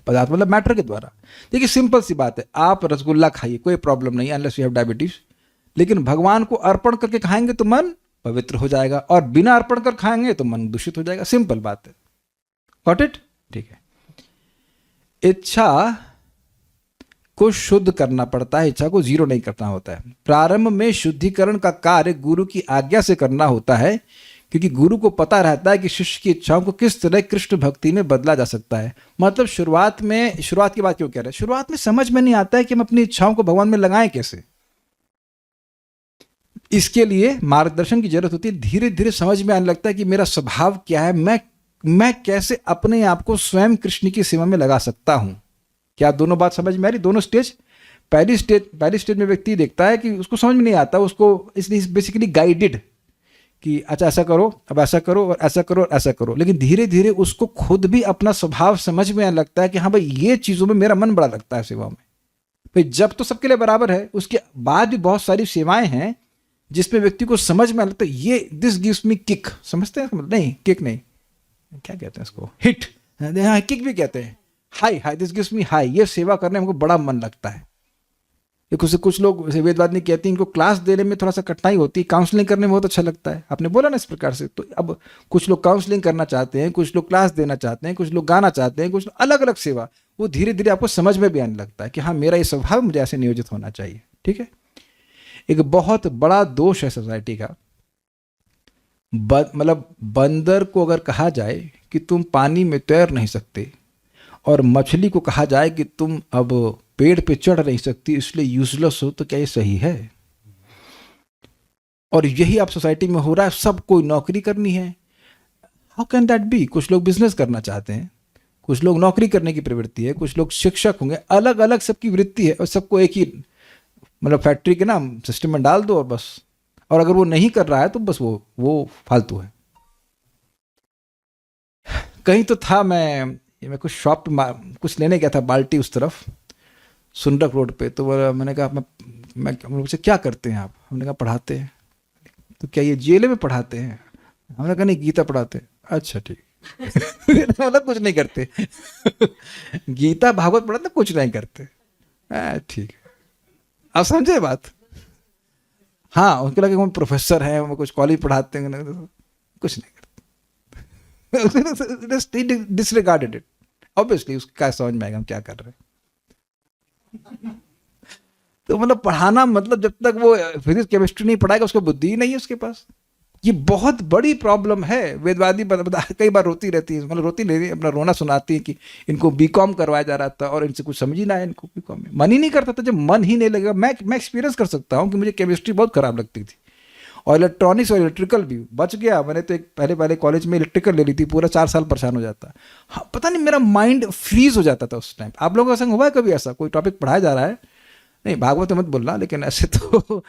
पदार्थ मतलब मैटर के द्वारा। देखिए सिंपल सी बात है, आप रसगुल्ला खाइए, कोई प्रॉब्लम नहीं, अनलेस यू हैव डायबिटीज। लेकिन भगवान को अर्पण करके खाएंगे तो मन पवित्र हो जाएगा, और बिना अर्पण कर खाएंगे तो मन दूषित हो जाएगा। सिंपल बात है। Got it? ठीक है। इच्छा को शुद्ध करना पड़ता है, इच्छा को जीरो नहीं करना होता है। प्रारंभ में शुद्धिकरण का कार्य गुरु की आज्ञा से करना होता है, क्योंकि गुरु को पता रहता है कि शिष्य की इच्छाओं को किस तरह कृष्ण भक्ति में बदला जा सकता है। मतलब शुरुआत की बात क्यों कह रहे हैं? शुरुआत में समझ में नहीं आता है कि हम अपनी इच्छाओं को भगवान में लगाएं कैसे। इसके लिए मार्गदर्शन की जरूरत होती है। धीरे धीरे समझ में आने लगता है कि मेरा स्वभाव क्या है, मैं कैसे अपने आप को स्वयं कृष्ण की सेवा में लगा सकता हूं। क्या दोनों बात समझ में आ रही? दोनों स्टेज। पहली स्टेज में व्यक्ति देखता है कि उसको समझ में नहीं आता, उसको इसलिए बेसिकली गाइडेड कि अच्छा ऐसा करो, अब ऐसा करो, और ऐसा करो, और ऐसा करो। लेकिन धीरे धीरे उसको खुद भी अपना स्वभाव समझ में आने लगता है कि हाँ भाई ये चीज़ों में मेरा मन बड़ा लगता है सेवा में। भाई जब तो सबके लिए बराबर है, उसके बाद भी बहुत सारी सेवाएं हैं जिसमें व्यक्ति को समझ में आ लगता है ये दिस गिव्स मी किक। समझते हैं? नहीं, किक नहीं, क्या कहते हैं इसको, हिट। हाँ, किक भी कहते हैं। High, this gives me high. ये सेवा करने में हमको बड़ा मन लगता है। कुछ लोग वेदवादिनी कहती हैं इनको क्लास देने में थोड़ा सा कठिनाई होती है, काउंसलिंग करने में बहुत अच्छा लगता है। आपने बोला ना इस प्रकार से। तो अब कुछ लोग काउंसलिंग करना चाहते हैं, कुछ लोग क्लास देना चाहते हैं, कुछ लोग गाना चाहते हैं, कुछ अलग अलग सेवा। वो धीरे धीरे आपको समझ में भी आने लगता है कि हाँ मेरा ये स्वभाव मुझे ऐसे नियोजित होना चाहिए। ठीक है? एक बहुत बड़ा दोष है सोसाइटी का, मतलब बंदर को अगर कहा जाए कि तुम पानी में तैर नहीं सकते, और मछली को कहा जाए कि तुम अब पेड़ पे चढ़ नहीं सकती इसलिए यूजलेस हो, तो क्या ये सही है? और यही आप सोसाइटी में हो रहा है। सब कोई नौकरी करनी है। How can that be? कुछ लोग बिजनेस करना चाहते हैं, कुछ लोग नौकरी करने की प्रवृत्ति है, कुछ लोग शिक्षक होंगे, अलग अलग सबकी वृत्ति है, और सबको एक ही मतलब फैक्ट्री के नाम सिस्टम में डाल दो और बस। और अगर वो नहीं कर रहा है तो बस वो फालतू है। कहीं तो था, मैं कुछ शॉप कुछ लेने गया था, बाल्टी उस तरफ सुंडक रोड पे। तो मैंने कहा मैं मुझसे क्या करते हैं आप? हमने कहा पढ़ाते हैं। तो क्या ये जेल में पढ़ाते हैं? हमने कहा नहीं, गीता पढ़ाते हैं। अच्छा ठीक। मतलब कुछ नहीं करते। गीता भागवत पढ़ाते, कुछ नहीं करते। ठीक है, आप समझे बात? हाँ, उनके लगे वो प्रोफेसर हैं, वो कुछ कॉलेज पढ़ाते हैं, कुछ नहीं करते। Disregarded it. ऑब्वियसली उसका समझ में आएगा हम क्या कर रहे हैं। तो मतलब पढ़ाना मतलब जब तक वो फिजिक्स केमिस्ट्री नहीं पढ़ाएगा, उसको बुद्धि ही नहीं है उसके पास। ये बहुत बड़ी प्रॉब्लम है। वेदवादी कई बार रोती रहती है, मतलब रोती नहीं, अपना रोना सुनाती है कि इनको बीकॉम करवाया जा रहा था और इनसे कुछ समझ ही ना है इनको बीकॉम में। मन ही नहीं करता था। जब मन ही नहीं लगेगा, मैं एक्सपीरियंस कर सकता हूँ कि मुझे केमिस्ट्री बहुत खराब लगती थी, और इलेक्ट्रॉनिक्स और इलेक्ट्रिकल भी। बच गया, मैंने तो एक पहले कॉलेज में इलेक्ट्रिकल ले ली थी, पूरा 4 साल परेशान हो जाता। हाँ, पता नहीं मेरा माइंड फ्रीज हो जाता था उस टाइम। आप लोगों का संग हुआ है कभी ऐसा? कोई टॉपिक पढ़ाया जा रहा है, नहीं भागवत मत बोलना, लेकिन ऐसे तो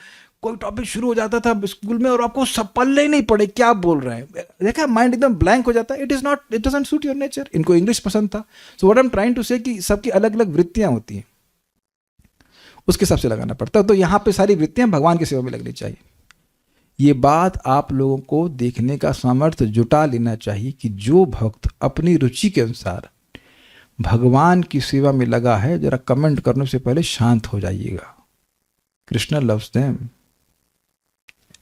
कोई टॉपिक शुरू हो जाता था स्कूल में और आपको सब पल्ले ही नहीं पड़े क्या बोल रहे हैं। देखा, माइंड एकदम ब्लैंक हो जाता है। It doesn't suit your nature. इनको इंग्लिश पसंद था। So what I am trying to say कि सबकी अलग अलग वृत्तियां होती हैं, उसके हिसाब से लगाना पड़ता है। तो यहाँ पे सारी वृत्तियां भगवान की सेवा में लगनी चाहिए। ये बात आप लोगों को देखने का सामर्थ्य जुटा लेना चाहिए कि जो भक्त अपनी रुचि के अनुसार भगवान की सेवा में लगा है, जरा कमेंट करने से पहले शांत हो जाइएगा। Krishna loves them,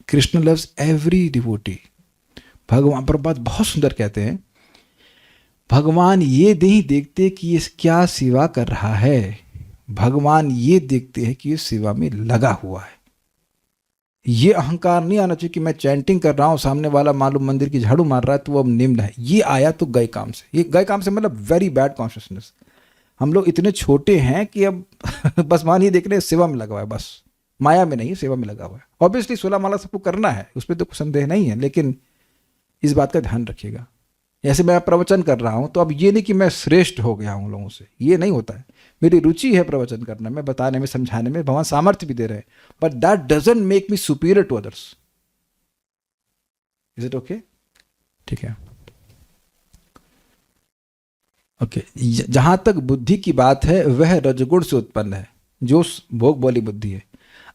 Krishna loves every devotee. भगवान पर बात बहुत सुंदर कहते हैं, भगवान ये नहीं देखते कि ये क्या सेवा कर रहा है, भगवान ये देखते हैं कि ये सेवा में लगा हुआ है। ये अहंकार नहीं आना चाहिए कि मैं चैंटिंग कर रहा हूँ, सामने वाला मालूम मंदिर की झाड़ू मार रहा है तो वो अब निम्न है। ये आया तो गए काम से। ये गए काम से मतलब वेरी बैड कॉन्शियसनेस। हम लोग इतने छोटे हैं कि अब बस मान ही देख रहे हैं सेवा में लगा हुआ है, बस माया में नहीं, सेवा में लगा हुआ है। ऑब्वियसली 16 माला सबको करना है, उस पर तो कुछ संदेह नहीं है, लेकिन इस बात का ध्यान रखिएगा। जैसे मैं प्रवचन कर रहा हूँ तो अब ये नहीं कि मैं श्रेष्ठ हो गया हूँ लोगों से, ये नहीं होता है। मेरी रुचि है प्रवचन करने में, बताने में, समझाने में, भगवान सामर्थ्य भी दे रहे हैं, but that doesn't make me superior to others. Is it okay? ठीक है, ओके। जहां तक बुद्धि की बात है, वह रजगुण से उत्पन्न है, जो भोग वाली बुद्धि है।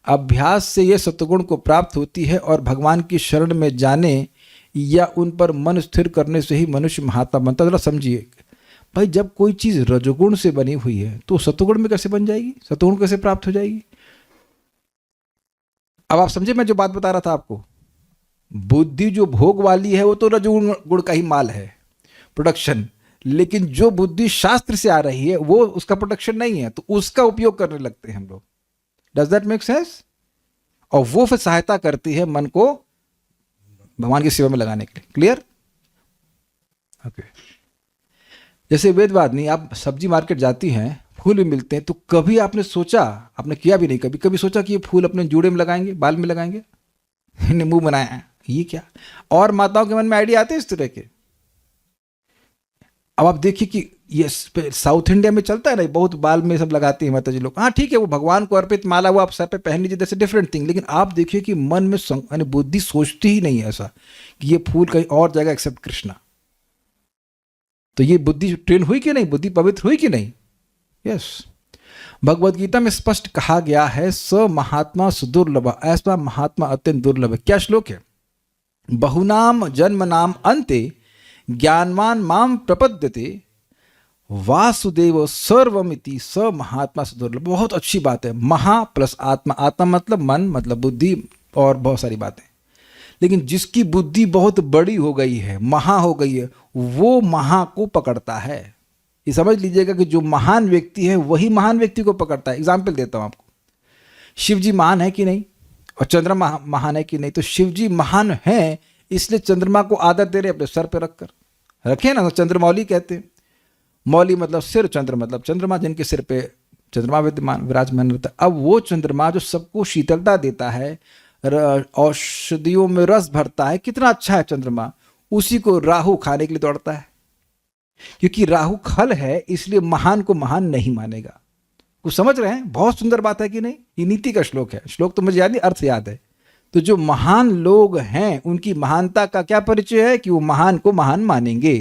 अभ्यास से यह सत्वगुण को प्राप्त होती है और भगवान की शरण में जाने या उन पर मन स्थिर करने से ही मनुष्य महात्मा बनता है। जरा समझिए भाई, जब कोई चीज रजोगुण से बनी हुई है तो सत्वगुण में कैसे बन जाएगी, सत्वगुण कैसे प्राप्त हो जाएगी? अब आप समझे मैं जो बात बता रहा था आपको। बुद्धि जो भोग वाली है वो तो रजोगुण गुण का ही माल है, प्रोडक्शन। लेकिन जो बुद्धि शास्त्र से आ रही है वो उसका प्रोडक्शन नहीं है, तो उसका उपयोग करने लगते हैं हम लोग। Does that make sense? और वो फिर सहायता करती है मन को भगवान की सेवा में लगाने के लिए। क्लियर? ओके। जैसे वेदवाद नहीं, आप सब्जी मार्केट जाती हैं, फूल भी मिलते हैं, तो कभी आपने सोचा, आपने किया भी नहीं कभी, कभी सोचा कि ये फूल अपने जूड़े में लगाएंगे, बाल में लगाएंगे? मुंह बनाया है, ये क्या? और माताओं के मन में आइडिया आते हैं इस तरह के। अब आप देखिए कि ये साउथ इंडिया में चलता है ना, बहुत बाल में सब लगाती है माता जी लोग। हाँ ठीक है, वो भगवान को अर्पित माला वो आप सर पे पहन लीजिए, दैट्स अ डिफरेंट थिंग। लेकिन आप देखिए कि मन में यानी बुद्धि सोचती ही नहीं है ऐसा कि ये फूल कहीं और जाएगा एक्सेप्ट कृष्णा। तो ये बुद्धि ट्रेन हुई कि नहीं, बुद्धि पवित्र हुई कि नहीं? यस। भगवद गीता में स्पष्ट कहा गया है, स महात्मा सुदुर्लभ, ऐसा महात्मा अत्यंत दुर्लभ है। क्या श्लोक है? बहुनाम जन्म नाम अंते ज्ञानवान माम प्रपद्यते वासुदेव सर्वमिति स महात्मा सुदुर्लभ। बहुत अच्छी बात है। महा प्लस आत्मा, आत्मा मतलब मन, मतलब बुद्धि, और बहुत सारी बातें। लेकिन जिसकी बुद्धि बहुत बड़ी हो गई है, महा हो गई है, वो महा को पकड़ता है। ये समझ लीजिएगा कि जो महान व्यक्ति है वही महान व्यक्ति को पकड़ता है। एग्जाम्पल देता हूं आपको। शिव जी महान है कि नहीं, और चंद्रमा महान है कि नहीं? तो शिव जी महान है, इसलिए चंद्रमा को आदर दे रहे अपने सर पे रखकर। रखे ना, तो चंद्रमौली कहते हैं। मौली मतलब सिर, चंद्र मतलब चंद्रमा, जिनके सिर पे चंद्रमा विराजमान रहता है। अब वो चंद्रमा जो सबको शीतलता देता है, औषधियों में रस भरता है, कितना अच्छा है चंद्रमा, उसी को राहु खाने के लिए दौड़ता है। क्योंकि राहु खल है, इसलिए महान को महान नहीं मानेगा। कुछ समझ रहे हैं? बहुत सुंदर बात है कि नहीं? ये नीति का श्लोक है। श्लोक तो मुझे याद नहीं, अर्थ याद है। तो जो महान लोग हैं उनकी महानता का क्या परिचय है? कि वो महान को महान मानेंगे।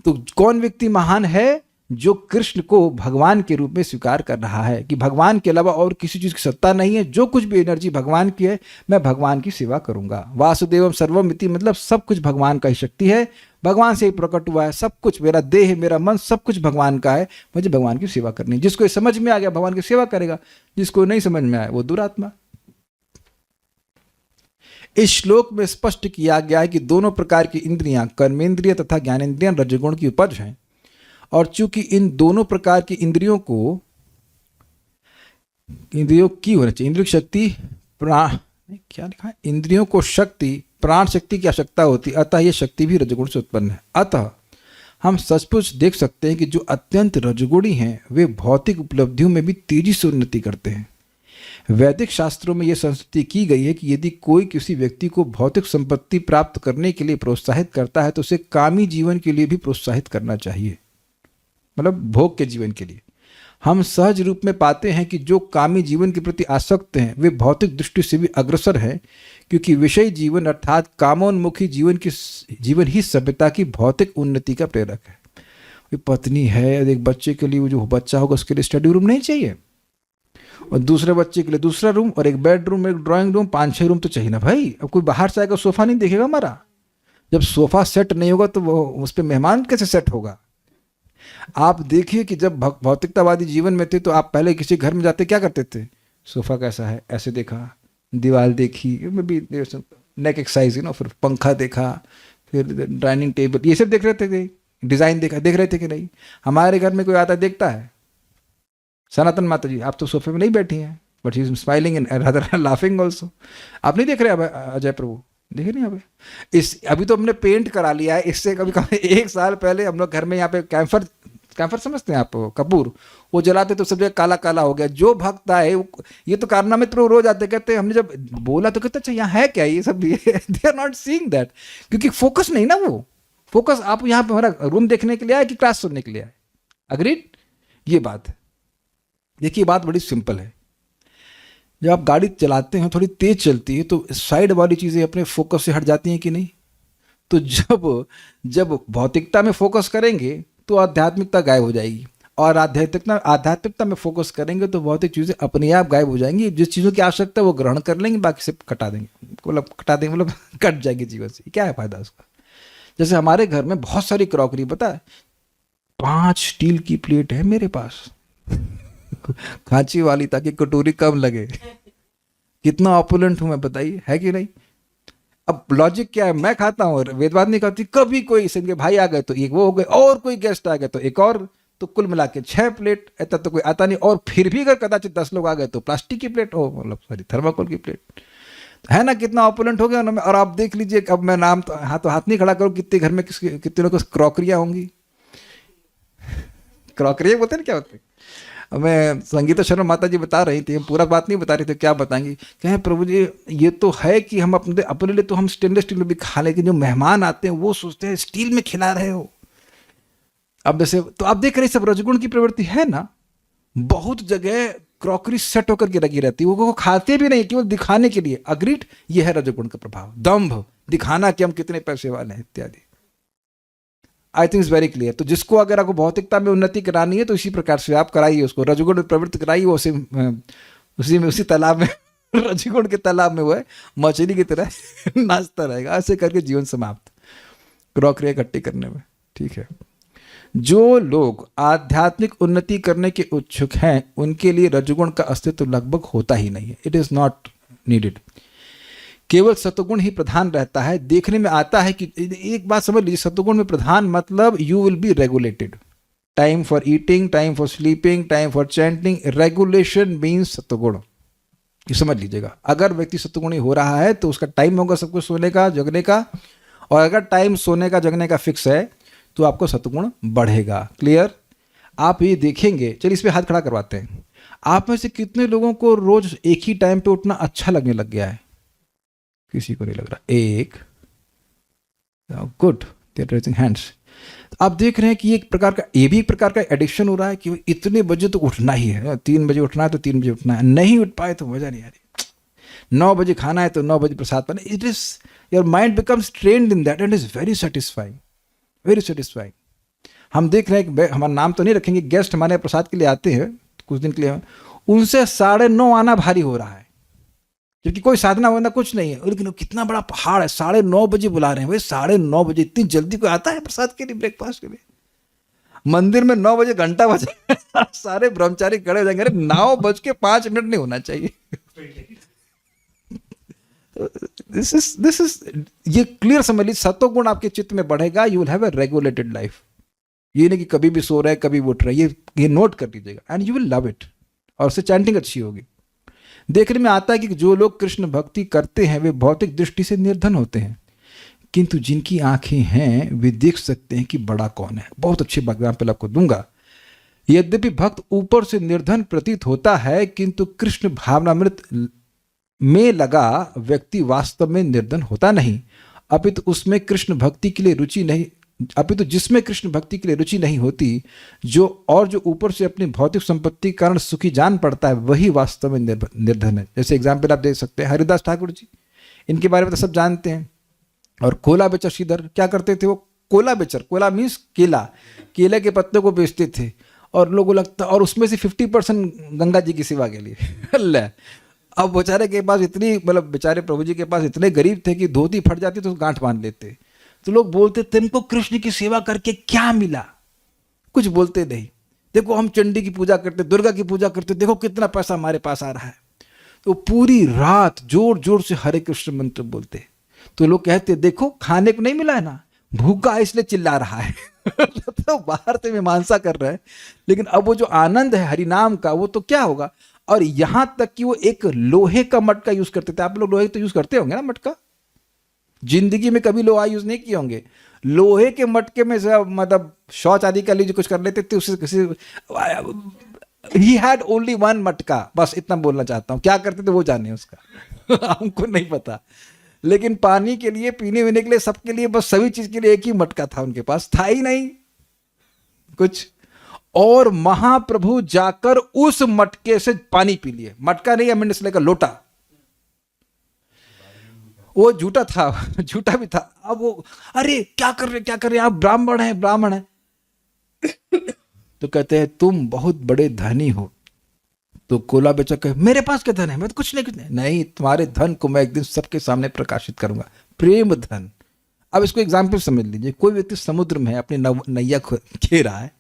तो कौन व्यक्ति महान है? जो कृष्ण को भगवान के रूप में स्वीकार कर रहा है कि भगवान के अलावा और किसी चीज की सत्ता नहीं है, जो कुछ भी एनर्जी भगवान की है मैं भगवान की सेवा करूंगा। वासुदेवम सर्वमिति, मतलब सब कुछ भगवान का ही शक्ति है, भगवान से ही प्रकट हुआ है सब कुछ, मेरा देह मेरा मन सब कुछ भगवान का है, मुझे भगवान की सेवा करनी है। जिसको समझ में आ गया भगवान की सेवा करेगा, जिसको नहीं समझ में आया वो दुरात्मा। इस श्लोक में स्पष्ट किया गया है कि दोनों प्रकार की इंद्रियां, कर्मेंद्रिय तथा ज्ञानेंद्रियां, रजोगुण की उपज हैं। और चूंकि इन दोनों प्रकार की इंद्रियों की होनी चाहिए, इंद्रियों की शक्ति प्राण, क्या लिखा है, इंद्रियों को शक्ति प्राण शक्ति की आवश्यकता होती है, अतः यह शक्ति भी रजोगुण से उत्पन्न है। अतः हम सचमुच देख सकते हैं कि जो अत्यंत रजोगुणी हैं वे भौतिक उपलब्धियों में भी तेजी से उन्नति करते हैं। वैदिक शास्त्रों में यह संस्तुति की गई है कि यदि कोई किसी व्यक्ति को भौतिक संपत्ति प्राप्त करने के लिए प्रोत्साहित करता है तो उसे कामी जीवन के लिए भी प्रोत्साहित करना चाहिए, मतलब भोग के जीवन के लिए। हम सहज रूप में पाते हैं कि जो कामी जीवन के प्रति आसक्त हैं वे भौतिक दृष्टि से भी अग्रसर हैं, क्योंकि विषय जीवन अर्थात कामोन्मुखी जीवन ही सभ्यता की भौतिक उन्नति का प्रेरक है। पत्नी है, एक बच्चे के लिए वो जो बच्चा होगा उसके लिए स्टडी रूम नहीं चाहिए, और दूसरे बच्चे के लिए दूसरा रूम, और एक बेडरूम, एक ड्राइंग रूम, 5-6 रूम तो चाहिए ना भाई। अब कोई बाहर से आएगा सोफा नहीं देखेगा हमारा, जब सोफा सेट नहीं होगा तो वो उस पर मेहमान कैसे सेट होगा। आप देखिए कि जब भौतिकतावादी जीवन में थे तो आप पहले किसी घर में जाते क्या करते थे, सोफा कैसा है ऐसे देखा, दीवार देखी, नेक एक्सरसाइज फिर पंखा देखा, फिर डाइनिंग टेबल, ये सब देख रहे थे, डिजाइन देख रहे थे कि नहीं। हमारे घर में कोई आता देखता है, सनातन माता जी आप तो सोफे में नहीं बैठी हैं, but he is smiling and rather laughing also. आप नहीं देख रहे अब अजय प्रभु, देखे नहीं अभी अभी तो हमने पेंट करा लिया है, इससे कभी कभी 1 साल पहले हम लोग घर में यहाँ पे कैंफर समझते हैं आप, कपूर, वो जलाते तो सब जगह काला काला हो गया। जो भक्त आए ये तो कारनामे तो रोज आते, कहते हमने जब बोला तो कहते अच्छा यहाँ है क्या ये सब, they are not seeing that, क्योंकि फोकस नहीं ना, वो फोकस आप यहाँ पे हमारा रूम देखने के लिए आए कि क्लास सुनने के लिए आए। अग्रीड, ये बात है। देखिए बात बड़ी सिंपल है, जब आप गाड़ी चलाते हैं थोड़ी तेज चलती है तो साइड वाली चीज़ें अपने फोकस से हट जाती हैं कि नहीं। तो जब भौतिकता में फोकस करेंगे तो आध्यात्मिकता गायब हो जाएगी, और आध्यात्मिकता में फोकस करेंगे तो भौतिक चीज़ें अपने आप गायब हो जाएंगी। जिस चीज़ों की आवश्यकता है वो ग्रहण कर लेंगे, बाकी से कटा देंगे, मतलब कट जाएगी जीवन से। क्या है फायदा उसका। जैसे हमारे घर में बहुत सारी क्रॉकरी, पता है 5 स्टील की प्लेट है मेरे पास खांची वाली, ताकि कटोरी कम लगे। कितना ऑपुलेंट हूं मैं, बताइए, है कि नहीं। अब लॉजिक क्या है, मैं खाता हूँ, वेदवाद नहीं खाती, कभी कोई संगे भाई आ गए तो एक वो हो गए, और कोई गेस्ट आ गए तो एक और, तो कुल मिला के 6 प्लेट, ऐसा तो कोई आता नहीं। और फिर भी अगर कदाचित 10 लोग आ गए तो प्लास्टिक की प्लेट हो, मतलब सॉरी थर्माकोल की प्लेट, है ना। कितना ऑपुलेंट हो गया उन्होंने। और आप देख लीजिए, अब मैं नाम तो हाथ नहीं खड़ा करूँ, कितने घर में कितने लोगों को क्रॉकरियाँ होंगी। क्रॉकरियाँ बोलते हैं क्या होते हैं। मैं संगीता शर्मा माता जी बता रही थी, पूरा बात नहीं बता रही थी, क्या बताएंगी, कहें प्रभु जी ये तो है कि हम अपने लिए तो हम स्टेनलेस स्टील में भी खा, लेकिन जो मेहमान आते हैं वो सोचते हैं स्टील में खिला रहे हो। अब जैसे तो आप देख रहे सब रजगुण की प्रवृत्ति है ना। बहुत जगह क्रॉकरी सेट होकर के लगी रहती है, वो खाते भी नहीं, केवल दिखाने के लिए। अग्रीड, ये है रजगुण का प्रभाव, दंभ, दिखाना कि हम कितने पैसे वाले हैं इत्यादि। I think is very clear. तो जिसको अगर आपको भौतिकता में उन्नति करानी है तो इसी प्रकार से आप कराइए, उसको रजगुण में प्रवृत्ति कराइए, उसी तालाब में रजगुण के तालाब में वो है मछली की तरह नाचता रहेगा। ऐसे करके जीवन समाप्त, क्रॉकरी इकट्ठी करने में। ठीक है, जो लोग आध्यात्मिक उन्नति करने के इच्छुक हैं उनके लिए रजगुण का अस्तित्व लगभग होता ही नहीं है। It is not needed. केवल सत्वगुण ही प्रधान रहता है। देखने में आता है कि एक बात समझ लीजिए, सत्वगुण में प्रधान मतलब you will be regulated, time for eating, time for sleeping, time for chanting, regulation means सत्वगुण। ये समझ लीजिएगा, अगर व्यक्ति सत्वगुणी हो रहा है तो उसका टाइम होगा सब कुछ सोने का जगने का, और अगर टाइम सोने का जगने का फिक्स है तो आपको सत्वगुण बढ़ेगा। क्लियर। आप ये देखेंगे, चलिए इस पर हाथ खड़ा करवाते हैं, आप में से कितने लोगों को रोज एक ही टाइम पे उठना अच्छा लगने लग गया है। किसी को नहीं लग रहा। एक, good, they are raising hands. आप देख रहे हैं कि ये भी एक प्रकार का एडिक्शन हो रहा है कि इतने बजे तो उठना ही है, 3 बजे उठना है तो 3 बजे उठना है, नहीं उठ पाए तो मजा नहीं आ रही, 9 बजे खाना है तो 9 बजे प्रसाद पाना। It is your mind becomes trained in that and is very satisfying, very satisfying. हम देख रहे हैं कि हमारा नाम तो नहीं रखेंगे, गेस्ट हमारे प्रसाद के लिए आते हैं कुछ दिन के लिए, उनसे 9:30 आना भारी हो रहा है, क्योंकि कोई साधना वाधना कुछ नहीं है, लेकिन कितना बड़ा पहाड़ है, 9:30 बजे बुला रहे हैं। भाई 9:30 बजे इतनी जल्दी कोई आता है प्रसाद के लिए, ब्रेकफास्ट के लिए? मंदिर में 9 बजे घंटा बजे सारे ब्रह्मचारी खड़े हो जाएंगे, अरे 9:05 नहीं होना चाहिए। दिस इज ये क्लियर समझ लीजिए, सत्वगुण आपके चित्त में बढ़ेगा, you will have a regulated life. ये नहीं कि कभी भी सो रहा है कभी उठ रहा है, ये नोट कर लीजिएगा, and you will love it, और उससे चैंटिंग अच्छी होगी। देखने में आता है कि जो लोग कृष्ण भक्ति करते हैं वे भौतिक दृष्टि से निर्धन होते हैं, किंतु जिनकी आंखें हैं वे देख सकते हैं कि बड़ा कौन है। बहुत अच्छे एग्जाम्पल आपको दूंगा। यद्यपि भक्त ऊपर से निर्धन प्रतीत होता है, किंतु कृष्ण भावनामृत में लगा व्यक्ति वास्तव में निर्धन होता नहीं, अपितु उसमें कृष्ण भक्ति के लिए रुचि नहीं, अपितु जिसमें कृष्ण भक्ति के लिए रुचि नहीं होती, जो ऊपर से अपनी भौतिक संपत्ति के कारण सुखी जान पड़ता है, वही वास्तव में निर्धन है। जैसे एग्जाम्पल आप दे सकते हैं हरिदास ठाकुर जी, इनके बारे में तो सब जानते हैं। और कोला बेचर श्रीधर क्या करते थे? वो कोला बेचर, कोला मीन्स केला, केले के पत्ते को बेचते थे, और लोगों लगता, और उसमें से 50% गंगा जी की सेवा के लिए। अल्लाह, अब बेचारे के पास इतनी, मतलब बेचारे प्रभु जी के पास इतने गरीब थे कि धोती फट जाती तो गांठ बांध लेते। तो लोग बोलते तुमको कृष्ण की सेवा करके क्या मिला? कुछ बोलते नहीं। देखो हम चंडी की पूजा करते, दुर्गा की पूजा करते, देखो कितना पैसा हमारे पास आ रहा है। तो पूरी रात जोर जोर से हरे कृष्ण मंत्र बोलते। तो लोग कहते देखो खाने को नहीं मिला है ना, भूखा इसलिए चिल्ला रहा है। तो बाहर से मीमांसा कर रहा है, लेकिन अब वो जो आनंद है हरिनाम का, वो तो क्या होगा। और यहां तक कि वो एक लोहे का मटका यूज करते थे। आप लोग लोहे तो यूज करते होंगे ना मटका, जिंदगी में कभी लोहा यूज नहीं किए होंगे। लोहे के मटके में से मतलब शौच आदि का लिए कुछ कर लेते थे उससे किसी, ही हैड ओनली वन मटका, बस इतना बोलना चाहता हूं। क्या करते थे वो जाने उसका, हमको नहीं पता। लेकिन पानी के लिए, पीने वीने के लिए, सबके लिए, बस सभी चीज के लिए एक ही मटका था उनके पास, था ही नहीं कुछ। और महाप्रभु जाकर उस मटके से पानी पी लिए। मटका नहीं, मिनट का लोटा, वो झूठा था, झूठा भी था। अब वो अरे क्या कर रहे आप ब्राह्मण है, ब्राह्मण है। तो कहते हैं तुम बहुत बड़े धनी हो। तो कोला बेचा कहे मेरे पास क्या धन है, मैं तो कुछ नहीं, तुम्हारे धन को मैं एक दिन सबके सामने प्रकाशित करूंगा, प्रेम धन। अब इसको एग्जाम्पल समझ लीजिए, कोई व्यक्ति समुद्र में है, अपनी नैया खे रहा है,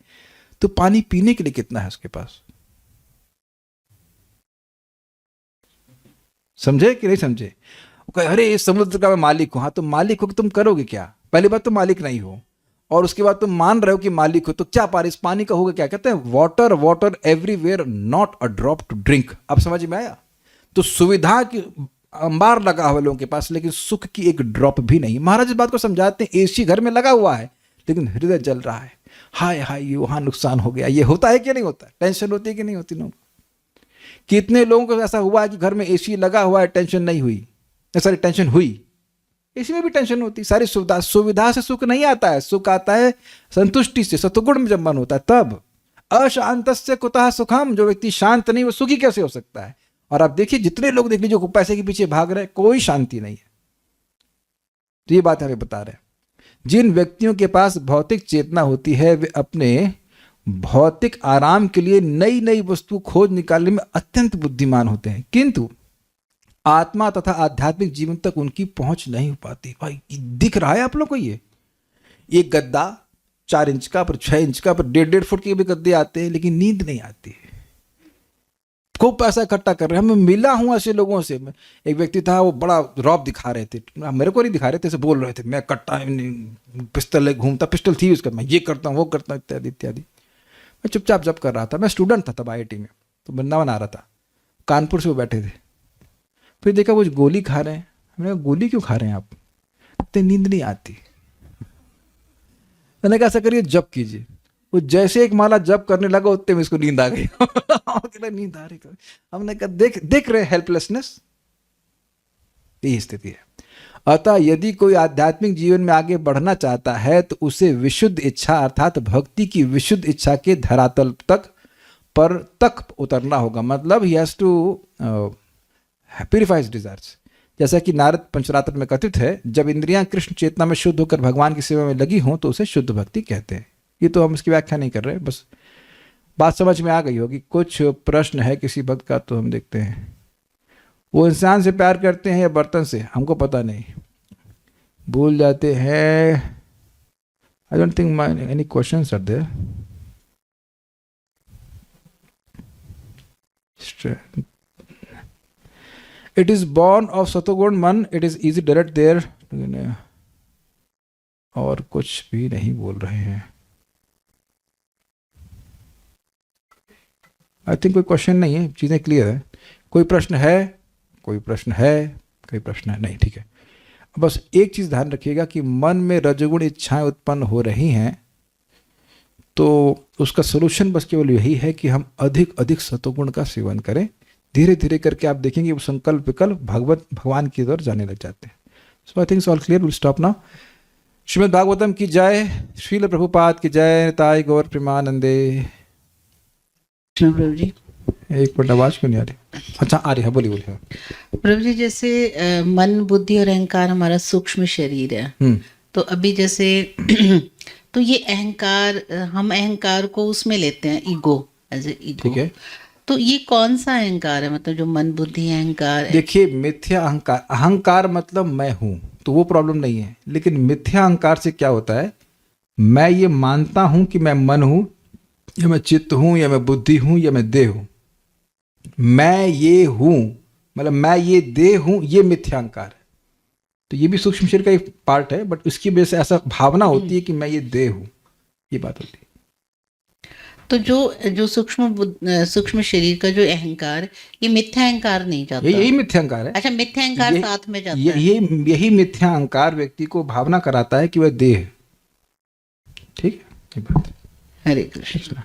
तो पानी पीने के लिए कितना है उसके पास? समझे कि नहीं समझे? वो कहे अरे इस समुद्र का मैं मालिक हूं। हाँ, तो मालिक हो कि तुम करोगे क्या? पहली बात तो मालिक नहीं हो, और उसके बाद तुम मान रहे हो कि मालिक हो, तो क्या इस पानी का होगा क्या? कहते हैं water water everywhere, not a drop to drink. अब समझ में आया? तो सुविधा की अंबार लगा हुआ लोगों के पास, लेकिन सुख की एक ड्रॉप भी नहीं। महाराज इस बात को समझाते हैं, एसी घर में लगा हुआ है लेकिन हृदय जल रहा है, हाय हाय ये वहां नुकसान हो गया। ये होता है कि नहीं होता? टेंशन होती है कि नहीं होती लोगों को? कितने लोगों को ऐसा हुआ है कि घर में एसी लगा हुआ है, टेंशन नहीं हुई, सॉरी टेंशन हुई। इसी में भी टेंशन होती है। सारी सुविधा से सुख नहीं आता है, सुख आता है संतुष्टि से, सत्वगुण में जब मन होता है तब। अशांतस्य कुतः सुखम, जो व्यक्ति शांत नहीं वो सुखी कैसे हो सकता है? और आप देखिए जितने लोग देख लीजिए पैसे के पीछे भाग रहे हैं, कोई शांति नहीं है। तो ये बात हमें बता रहे हैं, जिन व्यक्तियों के पास भौतिक चेतना होती है वे अपने भौतिक आराम के लिए नई नई वस्तु खोज निकालने में अत्यंत बुद्धिमान होते हैं, किंतु आत्मा तथा आध्यात्मिक जीवन तक उनकी पहुंच नहीं हो पाती। भाई दिख रहा है आप लोग को? ये गद्दा 4 इंच का, पर 6 इंच का, पर 1.5 फुट के भी गद्दे आते हैं, लेकिन नींद नहीं आती। खूब पैसा इकट्ठा कर रहे हैं। मैं मिला हूं ऐसे लोगों से। एक व्यक्ति था, वो बड़ा रौब दिखा रहे थे, मेरे को नहीं दिखा रहे थे, बोल रहे थे मैं कट्टा पिस्टल घूमता, पिस्टल थी उसका, मैं ये करता हूँ वो करता हूँ इत्यादि इत्यादि। मैं चुपचाप जब कर रहा था, मैं स्टूडेंट था तब IIT में, तो वृंदावन आ रहा था, कानपुर से वो बैठे थे। फिर देखा वो गोली खा रहे हैं। मैंने कहा गोली क्यों खा रहे हैं आप? इतनी नींद नहीं आती। मैंने कहा ऐसा करिए जप कीजिए। वो जैसे एक माला जप करने लगा उतने में इसको नींद आ गई। नींद आ रही। हमने कहा देख रहे हेल्पलेसनेस, यही स्थिति है। अतः यदि कोई आध्यात्मिक जीवन में आगे बढ़ना चाहता है तो उसे विशुद्ध इच्छा अर्थात भक्ति की विशुद्ध इच्छा के धरातल तक उतरना होगा। मतलब he has to purify his desires. जैसा कि नारद पंचरात्र में कथित है, जब इंद्रियां कृष्ण चेतना में शुद्ध होकर भगवान की सेवा में लगी हों तो उसे शुद्ध भक्ति कहते हैं। ये तो हम इसकी व्याख्या नहीं कर रहे, बस बात समझ में आ गई होगी। कुछ प्रश्न है किसी भक्त का, तो हम देखते हैं। वो इंसान से प्यार करते हैं या बर्तन से, हमको पता नहीं, भूल जाते हैं। I don't think my any questions are there. It is born of सतोगुण मन, it is easy direct there. और कुछ भी नहीं बोल रहे हैं। आई थिंक कोई क्वेश्चन नहीं है, चीज़ें क्लियर है। कोई प्रश्न है? कोई प्रश्न है? कोई प्रश्न है? नहीं, ठीक है। बस एक चीज़ ध्यान रखिएगा कि मन में रजोगुण इच्छाएं उत्पन्न हो रही हैं, तो उसका सोल्यूशन बस केवल यही है कि हम अधिक अधिक सतोगुण का सेवन करें। धीरे धीरे करके आप देखेंगे वो संकल्प विकल्प भगवान की ओर जाने लग जाते हैं। So I think all clear, will stop now. Srimad Bhagavatam की जय, श्रील प्रभुपाद की जय, निताई गौर प्रेमानंदे। प्रभु जी, एक मिनट, आवाज क्यों नहीं आ रही? अच्छा आ रही है, बोलिए बोलिए। प्रभु जी, जैसे मन बुद्धि और अहंकार हमारा सूक्ष्म शरीर है, तो अभी जैसे तो ये अहंकार, हम अहंकार को उसमें लेते हैं, ईगो, एज ए ईगो। ठीक है। तो ये कौन सा अहंकार है, मतलब जो मन बुद्धि अहंकार है? देखिए, मिथ्या अहंकार, अहंकार मतलब मैं हूं, तो वो प्रॉब्लम नहीं है। लेकिन मिथ्या अहंकार से क्या होता है, मैं ये मानता हूं कि मैं मन हूं, या मैं चित्त हूं, या मैं बुद्धि हूं, या मैं देह हूं। मैं ये हूं, मतलब मैं ये देह हूं, ये मिथ्या अहंकार है। तो ये भी सूक्ष्म शरीर का एक पार्ट है, बट उसकी वजह से ऐसा भावना होती है कि मैं ये देह हूं, ये बात होती है। तो जो सूक्ष्म शरीर का जो अहंकार, ये मिथ्या अहंकार नहीं जाता? यही मिथ्या अहंकार है। अच्छा, मिथ्या अहंकार साथ में जाता है। यही मिथ्या अहंकार व्यक्ति को भावना कराता है कि वह देह है। ठीक है, ये बात है। हरे कृष्ण।